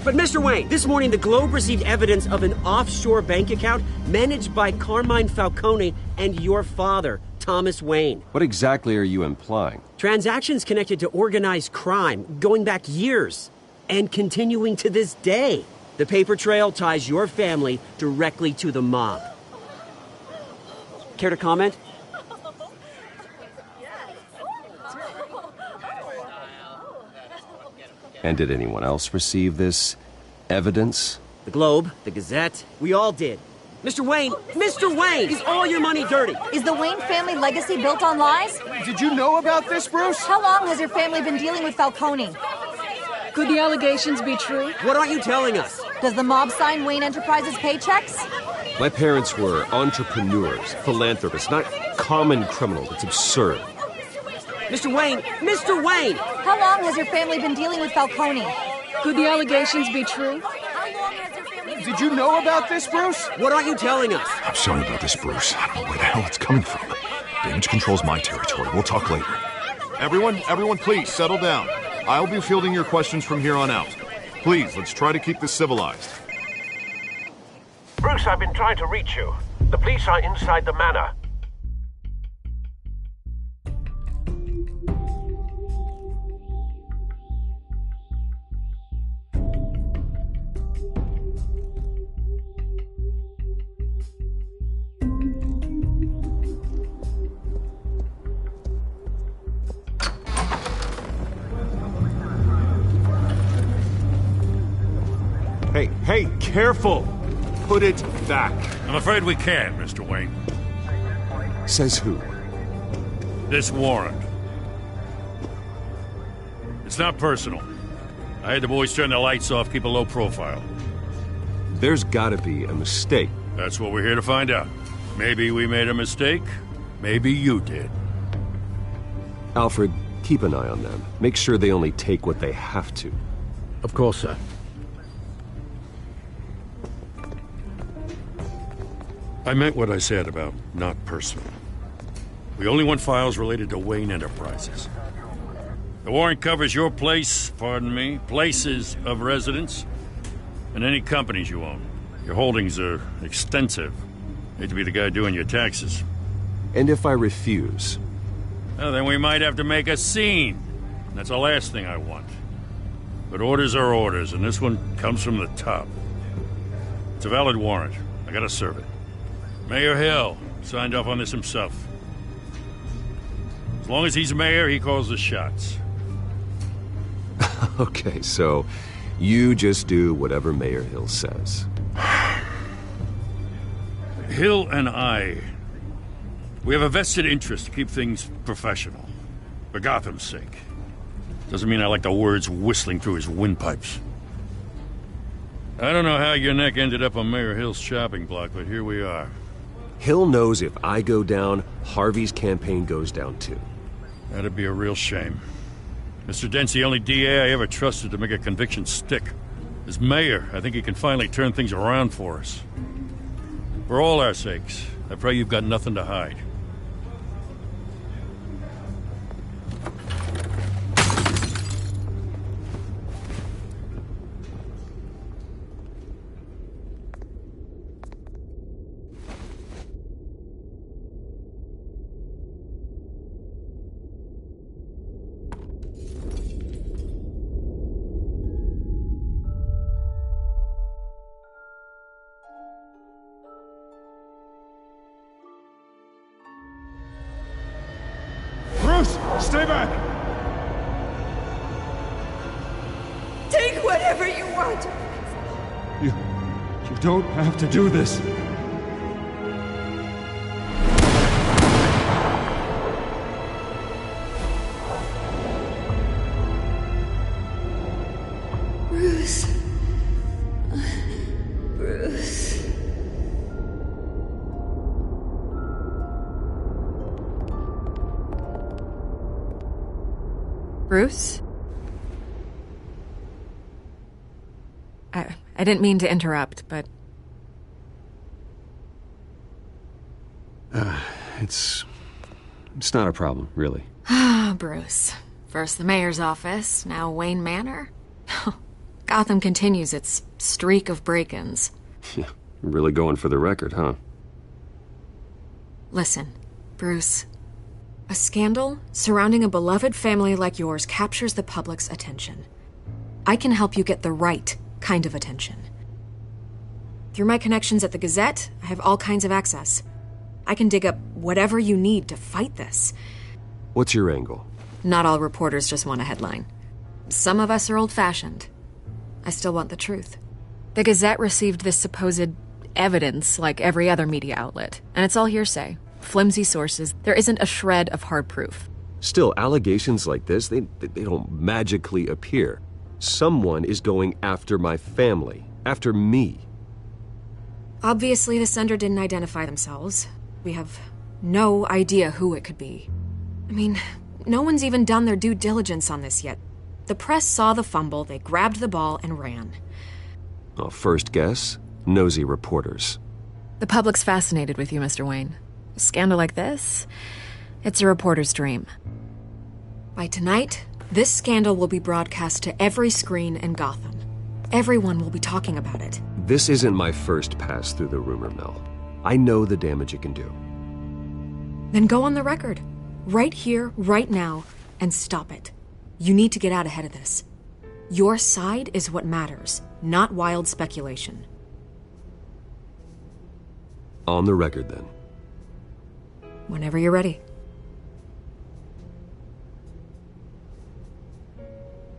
Speaker 2: But Mr. Wayne, this morning the Globe received evidence of an offshore bank account managed by Carmine Falcone and your father, Thomas Wayne.
Speaker 9: What exactly are you implying?
Speaker 2: Transactions connected to organized crime going back years and continuing to this day. The paper trail ties your family directly to the mob. Care to comment?
Speaker 9: And did anyone else receive this evidence?
Speaker 2: The Globe, the Gazette, we all did. Mr. Wayne, is all your money dirty?
Speaker 15: Is the Wayne family legacy built on lies?
Speaker 3: Did you know about this, Bruce?
Speaker 15: How long has your family been dealing with Falcone?
Speaker 1: Could the allegations be true?
Speaker 2: What aren't you telling us?
Speaker 15: Does the mob sign Wayne Enterprises paychecks?
Speaker 9: My parents were entrepreneurs, philanthropists, not common criminals. It's absurd.
Speaker 2: Mr. Wayne!
Speaker 15: How long has your family been dealing with Falcone?
Speaker 1: Could the allegations be true?
Speaker 3: Did you know about this, Bruce?
Speaker 2: What aren't you telling us?
Speaker 3: I'm sorry about this, Bruce. I don't know where the hell it's coming from. Damage control's my territory. We'll talk later.
Speaker 8: Everyone, please, settle down. I'll be fielding your questions from here on out. Please, let's try to keep this civilized.
Speaker 6: Bruce, I've been trying to reach you. The police are inside the manor.
Speaker 8: Hey, careful! Put it back.
Speaker 4: I'm afraid we can't, Mr. Wayne.
Speaker 9: Says who?
Speaker 4: This warrant. It's not personal. I had the boys turn the lights off, keep a low profile.
Speaker 9: There's gotta be a mistake.
Speaker 4: That's what we're here to find out. Maybe we made a mistake. Maybe you did.
Speaker 9: Alfred, keep an eye on them. Make sure they only take what they have to.
Speaker 6: Of course, sir.
Speaker 4: I meant what I said about not personal. We only want files related to Wayne Enterprises. The warrant covers your places of residence, and any companies you own. Your holdings are extensive. Hate to be the guy doing your taxes.
Speaker 9: And if I refuse?
Speaker 4: Well, then we might have to make a scene. That's the last thing I want. But orders are orders, and this one comes from the top. It's a valid warrant. I gotta serve it. Mayor Hill signed off on this himself. As long as he's mayor, he calls the shots.
Speaker 9: Okay, so you just do whatever Mayor Hill says.
Speaker 4: Hill and I, we have a vested interest to keep things professional. For Gotham's sake. Doesn't mean I like the words whistling through his windpipes. I don't know how your neck ended up on Mayor Hill's shopping block, but here we are.
Speaker 9: Hill knows if I go down, Harvey's campaign goes down too.
Speaker 4: That'd be a real shame. Mr. Dent's the only DA I ever trusted to make a conviction stick. As mayor, I think he can finally turn things around for us. For all our sakes, I pray you've got nothing to hide.
Speaker 3: Bruce, stay back!
Speaker 11: Take whatever you want.
Speaker 3: You don't have to do this.
Speaker 11: Bruce. Bruce.
Speaker 12: Bruce? I didn't mean to interrupt, but...
Speaker 9: It's not a problem, really.
Speaker 12: Ah, Bruce. First the mayor's office, now Wayne Manor. Gotham continues its streak of break-ins.
Speaker 9: Yeah, really going for the record, huh?
Speaker 12: Listen, Bruce. A scandal surrounding a beloved family like yours captures the public's attention. I can help you get the right kind of attention. Through my connections at the Gazette, I have all kinds of access. I can dig up whatever you need to fight this.
Speaker 9: What's your angle?
Speaker 12: Not all reporters just want a headline. Some of us are old-fashioned. I still want the truth. The Gazette received this supposed evidence like every other media outlet, and it's all hearsay. Flimsy sources. There isn't a shred of hard proof.
Speaker 9: Still, allegations like this, they don't magically appear. Someone is going after my family, after me.
Speaker 12: Obviously, the sender didn't identify themselves. We have no idea who it could be. I mean, no one's even done their due diligence on this yet. The press saw the fumble, they grabbed the ball and ran.
Speaker 9: Well, first guess, nosy reporters.
Speaker 12: The public's fascinated with you, Mr. Wayne. A scandal like this, it's a reporter's dream. By tonight, this scandal will be broadcast to every screen in Gotham. Everyone will be talking about it.
Speaker 9: This isn't my first pass through the rumor mill. I know the damage it can do.
Speaker 12: Then go on the record. Right here, right now, and stop it. You need to get out ahead of this. Your side is what matters, not wild speculation.
Speaker 9: On the record, then.
Speaker 12: Whenever you're ready.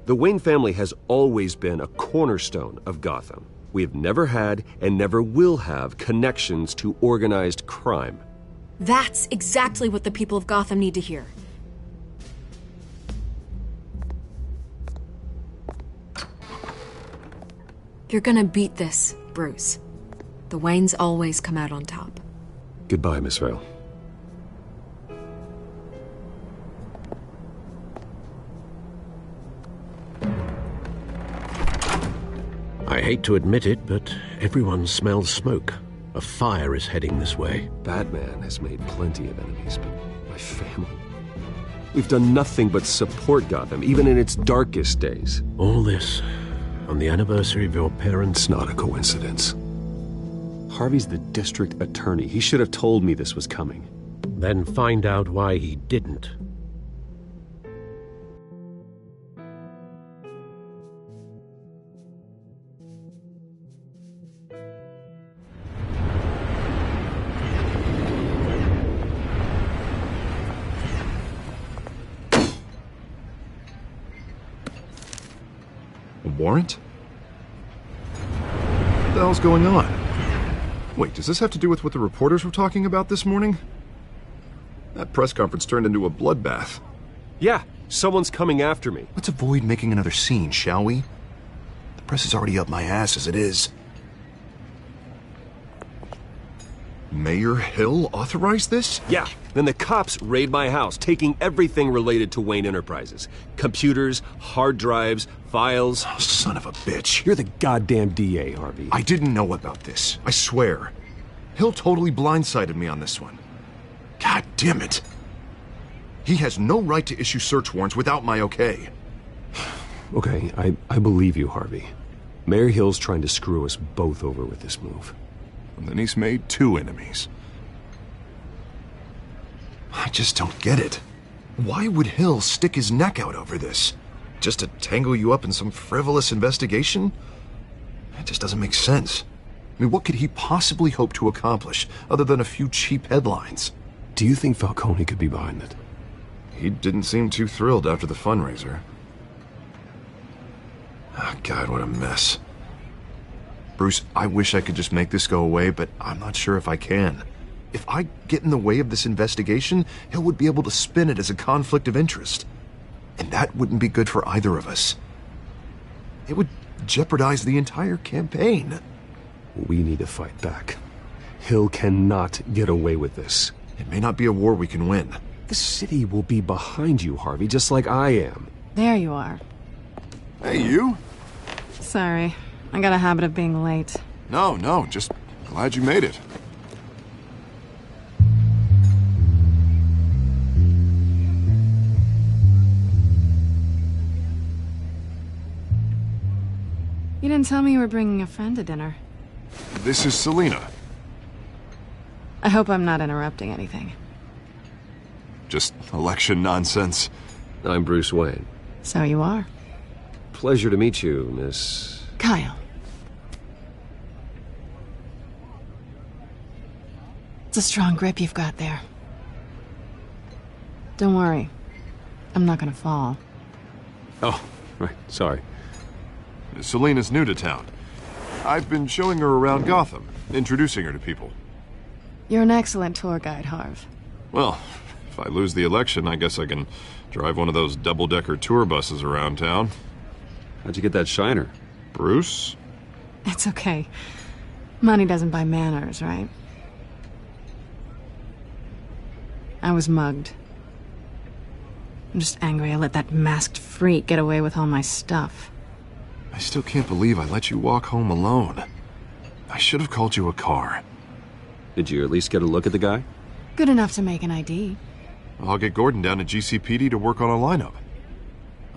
Speaker 9: The Wayne family has always been a cornerstone of Gotham. We have never had and never will have connections to organized crime.
Speaker 12: That's exactly what the people of Gotham need to hear. You're gonna beat this, Bruce. The Waynes always come out on top.
Speaker 9: Goodbye, Miss Vale.
Speaker 6: I hate to admit it, but everyone smells smoke. A fire is heading this way.
Speaker 9: Batman has made plenty of enemies, but my family... We've done nothing but support Gotham, even in its darkest days.
Speaker 6: All this on the anniversary of your parents'
Speaker 9: It's not a coincidence. Harvey's the district attorney. He should have told me this was coming.
Speaker 6: Then find out why he didn't.
Speaker 8: A warrant? What the hell's going on? Wait, does this have to do with what the reporters were talking about this morning? That press conference turned into a bloodbath.
Speaker 9: Yeah, someone's coming after me.
Speaker 14: Let's avoid making another scene, shall we? The press is already up my ass as it is.
Speaker 8: Mayor Hill authorized this?
Speaker 9: Yeah, then the cops raid my house, taking everything related to Wayne Enterprises. Computers, hard drives, files.
Speaker 14: Oh, son of a bitch.
Speaker 9: You're the goddamn DA, Harvey.
Speaker 8: I didn't know about this. I swear. Hill totally blindsided me on this one. God damn it. He has no right to issue search warrants without my okay.
Speaker 9: Okay, I believe you, Harvey. Mayor Hill's trying to screw us both over with this move.
Speaker 8: And then he's made 2 enemies. I just don't get it. Why would Hill stick his neck out over this? Just to tangle you up in some frivolous investigation? It just doesn't make sense. I mean, what could he possibly hope to accomplish other than a few cheap headlines?
Speaker 9: Do you think Falcone could be behind it?
Speaker 8: He didn't seem too thrilled after the fundraiser. Oh, God, what a mess. Bruce, I wish I could just make this go away, but I'm not sure if I can. If I get in the way of this investigation, Hill would be able to spin it as a conflict of interest. And that wouldn't be good for either of us. It would jeopardize the entire campaign.
Speaker 9: We need to fight back. Hill cannot get away with this.
Speaker 8: It may not be a war we can win.
Speaker 9: The city will be behind you, Harvey, just like I am.
Speaker 1: There you are.
Speaker 8: Hey, you?
Speaker 1: Sorry. I got a habit of being late.
Speaker 8: No, just glad you made it.
Speaker 1: You didn't tell me you were bringing a friend to dinner.
Speaker 8: This is Selina.
Speaker 1: I hope I'm not interrupting anything.
Speaker 8: Just election nonsense.
Speaker 9: I'm Bruce Wayne.
Speaker 1: So you are.
Speaker 9: Pleasure to meet you, Miss...
Speaker 1: Kyle. It's a strong grip you've got there. Don't worry. I'm not gonna fall.
Speaker 9: Oh, right. Sorry.
Speaker 8: Selina's new to town. I've been showing her around Gotham, introducing her to people.
Speaker 1: You're an excellent tour guide, Harv.
Speaker 8: Well, if I lose the election, I guess I can drive one of those double-decker tour buses around town.
Speaker 9: How'd you get that shiner?
Speaker 8: Bruce?
Speaker 1: It's okay. Money doesn't buy manners, right? I was mugged. I'm just angry I let that masked freak get away with all my stuff.
Speaker 8: I still can't believe I let you walk home alone. I should have called you a car.
Speaker 9: Did you at least get a look at the guy?
Speaker 1: Good enough to make an ID.
Speaker 8: I'll get Gordon down to GCPD to work on a lineup.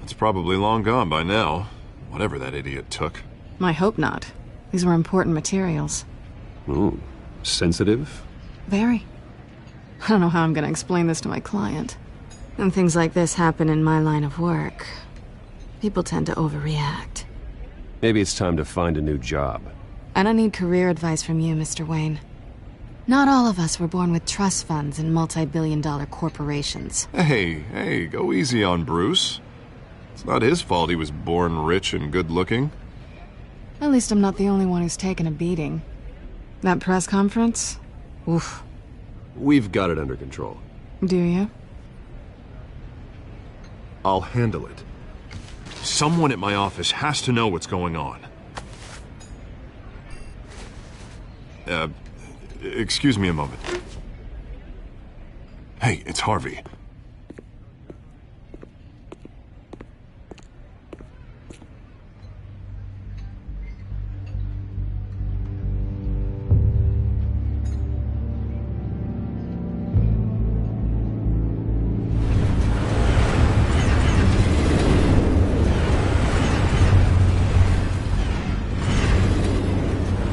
Speaker 8: It's probably long gone by now, whatever that idiot took.
Speaker 1: I hope not. These were important materials.
Speaker 9: Ooh, sensitive?
Speaker 1: Very. I don't know how I'm gonna explain this to my client. When things like this happen in my line of work, people tend to overreact.
Speaker 9: Maybe it's time to find a new job.
Speaker 1: I don't need career advice from you, Mr. Wayne. Not all of us were born with trust funds and multi-billion-dollar corporations.
Speaker 8: Hey, go easy on Bruce. It's not his fault he was born rich and good-looking.
Speaker 1: At least I'm not the only one who's taken a beating. That press conference? Oof.
Speaker 9: We've got it under control.
Speaker 1: Do you?
Speaker 8: I'll handle it. Someone at my office has to know what's going on. Excuse me a moment. Hey, it's Harvey.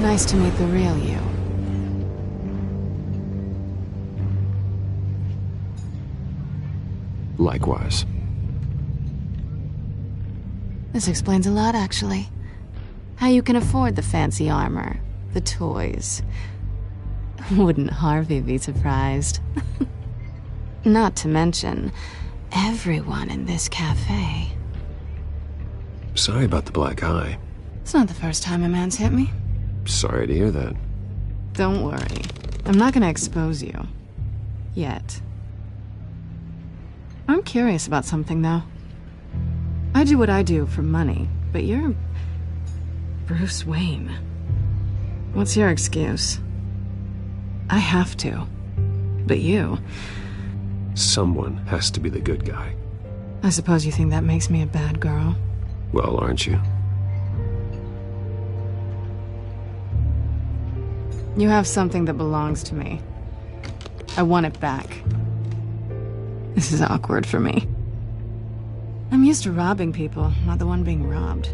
Speaker 1: Nice to meet the real you.
Speaker 9: Likewise.
Speaker 1: This explains a lot, actually. How you can afford the fancy armor, the toys. Wouldn't Harvey be surprised? Not to mention, everyone in this cafe.
Speaker 9: Sorry about the black eye.
Speaker 1: It's not the first time a man's hit me.
Speaker 9: Sorry to hear that.
Speaker 1: Don't worry. I'm not gonna expose you. Yet. I'm curious about something, though. I do what I do for money, but you're... Bruce Wayne. What's your excuse? I have to. But you...
Speaker 9: Someone has to be the good guy.
Speaker 1: I suppose you think that makes me a bad girl?
Speaker 9: Well, aren't you?
Speaker 1: You have something that belongs to me. I want it back. This is awkward for me. I'm used to robbing people, not the one being robbed.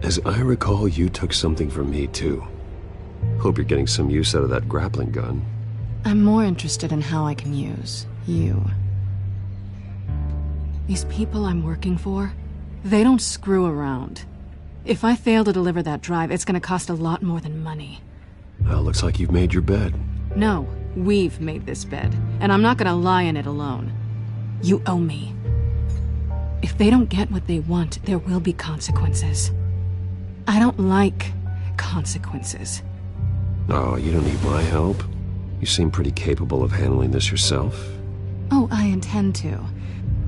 Speaker 9: As I recall, you took something from me, too. Hope you're getting some use out of that grappling gun.
Speaker 1: I'm more interested in how I can use you. These people I'm working for, they don't screw around. If I fail to deliver that drive, it's gonna cost a lot more than money.
Speaker 9: Well, looks like you've made your bed.
Speaker 1: No, we've made this bed, and I'm not gonna lie in it alone. You owe me. If they don't get what they want, there will be consequences. I don't like consequences.
Speaker 9: Oh, you don't need my help. You seem pretty capable of handling this yourself.
Speaker 1: Oh, I intend to.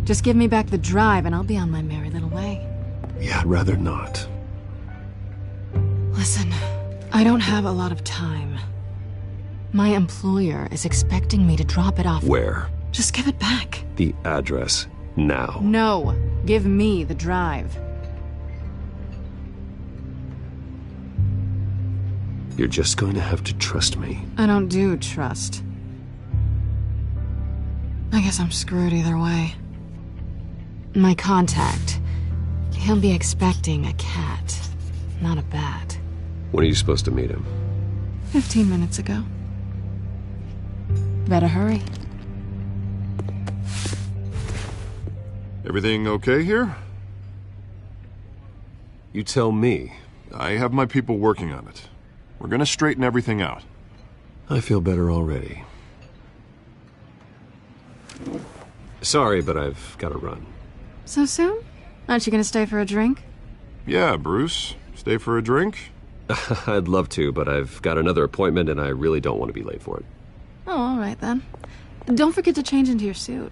Speaker 1: Just give me back the drive and I'll be on my merry little way.
Speaker 9: Yeah, I'd rather not.
Speaker 1: Listen, I don't have a lot of time. My employer is expecting me to drop it off.
Speaker 9: Where?
Speaker 1: Just give it back.
Speaker 9: The address, now.
Speaker 1: No, give me the drive.
Speaker 9: You're just going to have to trust me.
Speaker 1: I don't do trust. I guess I'm screwed either way. My contact, he'll be expecting a cat, not a bat.
Speaker 9: When are you supposed to meet him?
Speaker 1: 15 minutes ago. Better hurry.
Speaker 8: Everything okay here?
Speaker 9: You tell me.
Speaker 8: I have my people working on it. We're gonna straighten everything out.
Speaker 9: I feel better already. Sorry, but I've got to run.
Speaker 1: So soon? Aren't you gonna stay for a drink?
Speaker 8: Yeah, Bruce. Stay for a drink?
Speaker 9: I'd love to, but I've got another appointment and I really don't want to be late for it.
Speaker 1: Oh, all right then. Don't forget to change into your suit.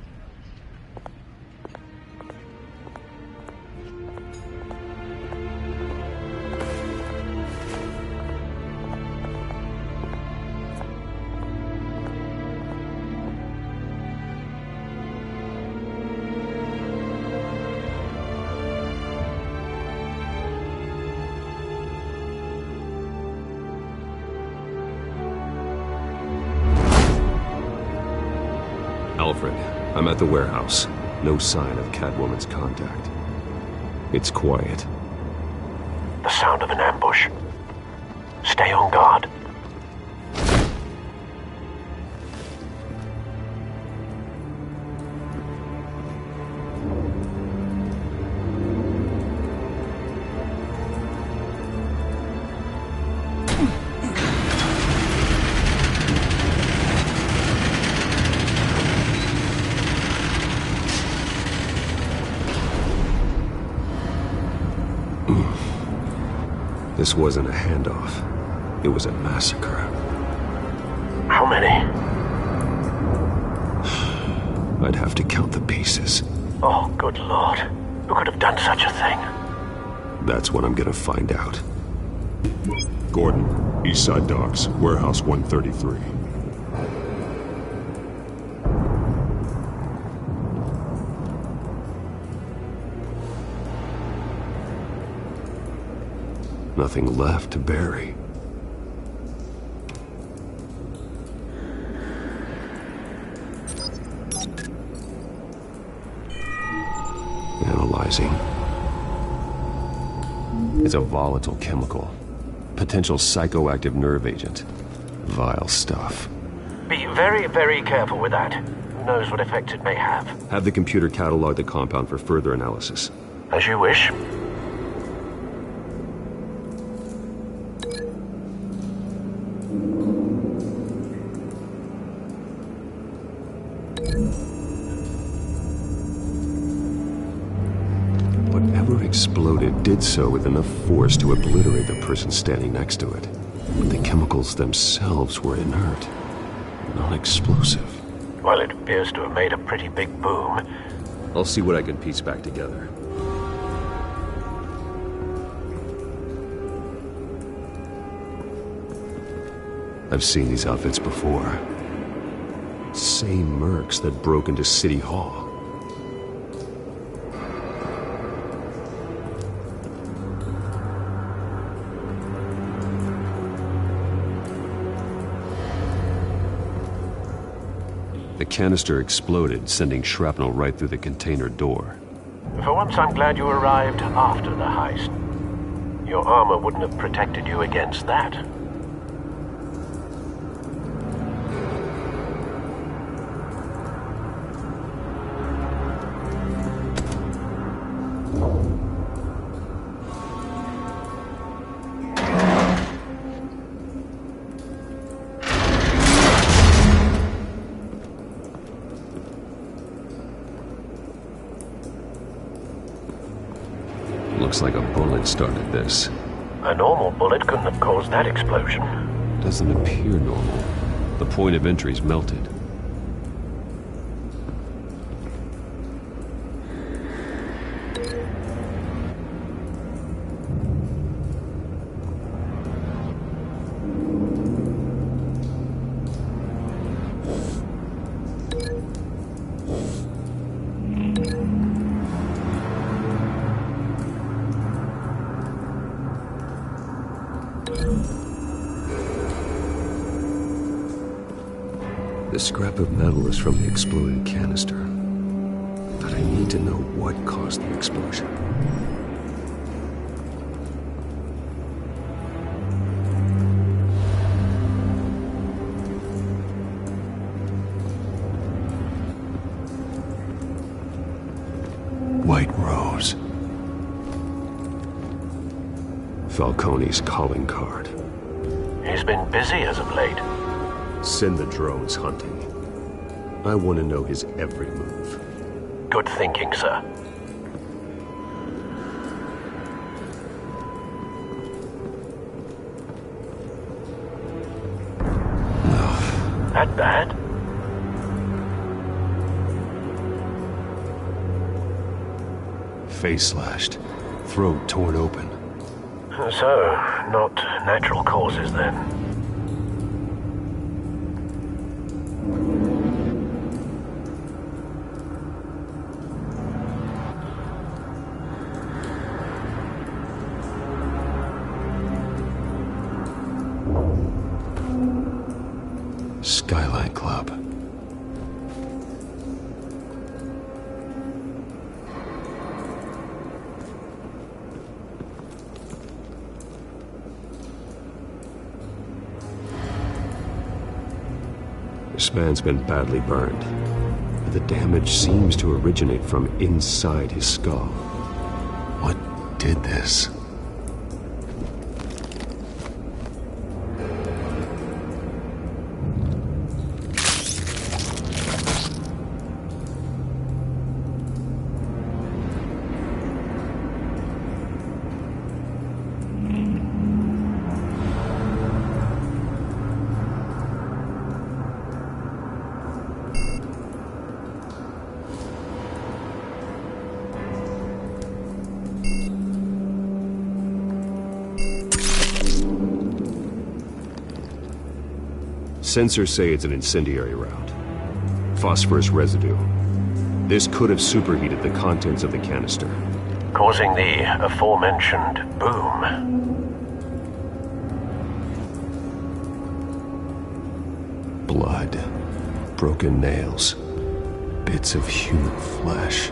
Speaker 9: Alfred, I'm at the warehouse. No sign of Catwoman's contact. It's quiet.
Speaker 16: The sound of an ambush. Stay on guard.
Speaker 9: This wasn't a handoff. It was a massacre.
Speaker 16: How many?
Speaker 9: I'd have to count the pieces.
Speaker 16: Oh, good Lord. Who could have done such a thing?
Speaker 9: That's what I'm gonna find out.
Speaker 7: Gordon, Eastside Docks, Warehouse 133.
Speaker 9: Nothing left to bury. Analyzing. It's a volatile chemical. Potential psychoactive nerve agent. Vile stuff.
Speaker 16: Be very, very careful with that. Who knows what effects it may have.
Speaker 9: Have the computer catalog the compound for further analysis.
Speaker 16: As you wish.
Speaker 9: Whatever exploded did so with enough force to obliterate the person standing next to it. But the chemicals themselves were inert, non-explosive.
Speaker 16: Well, it appears to have made a pretty big boom.
Speaker 9: I'll see what I can piece back together. I've seen these outfits before. Same mercs that broke into City Hall. The canister exploded, sending shrapnel right through the container door.
Speaker 16: For once, I'm glad you arrived after the heist. Your armor wouldn't have protected you against that.
Speaker 9: Looks like a bullet started this.
Speaker 16: A normal bullet couldn't have caused that explosion.
Speaker 9: Doesn't appear normal. The point of entry's melted. This scrap of metal is from the exploded canister. But I need to know what caused the explosion. White Rose. Falcone's calling card.
Speaker 16: He's been busy as of late.
Speaker 9: Send the drones hunting. I want to know his every move.
Speaker 16: Good thinking, sir. That bad?
Speaker 9: Face slashed. Throat torn open.
Speaker 16: So, not natural causes then.
Speaker 9: Skyline Club. This man's been badly burned. But the damage seems to originate from inside his skull. What did this? Sensors say it's an incendiary round. Phosphorus residue. This could have superheated the contents of the canister,
Speaker 16: causing the aforementioned boom.
Speaker 9: Blood. Broken nails. Bits of human flesh.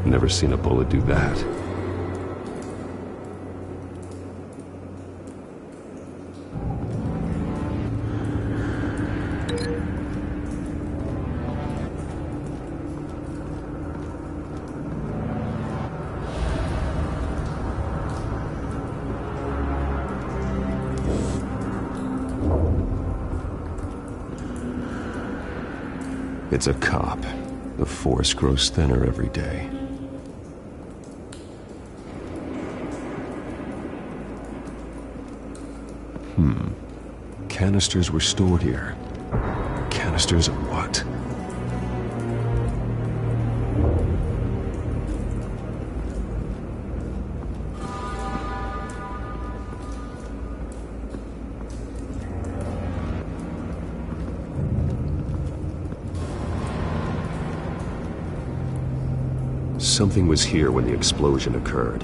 Speaker 9: Never seen a bullet do that. It's a cop. The force grows thinner every day. Canisters were stored here. Canisters of what? Something was here when the explosion occurred.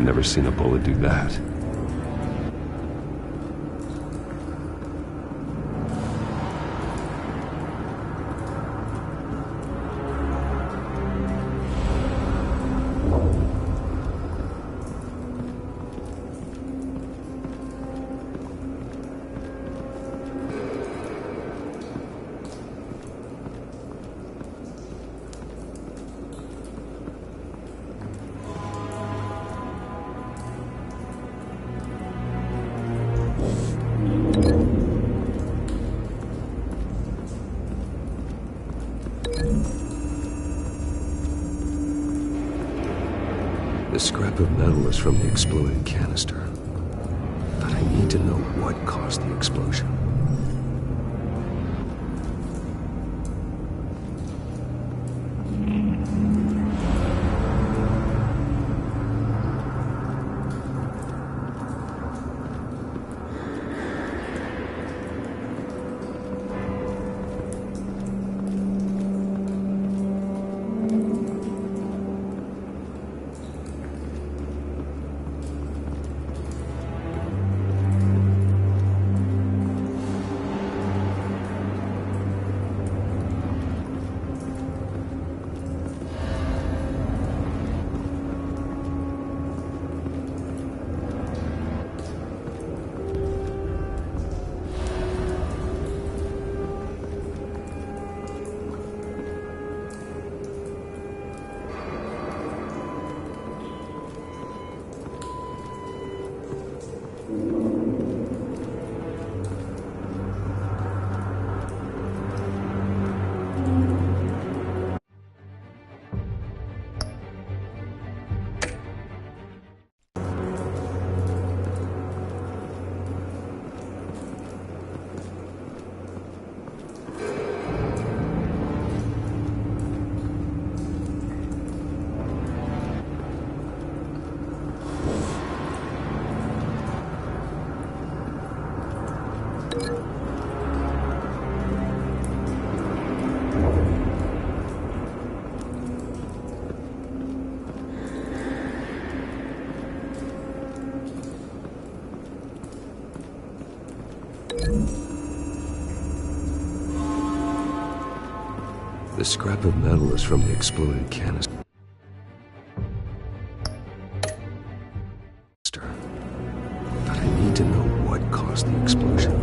Speaker 9: never seen a bullet do that. The scrap of metal is from the exploded canister. But I need to know what caused the explosion. The scrap of metal is from the exploded canister. But I need to know what caused the explosion.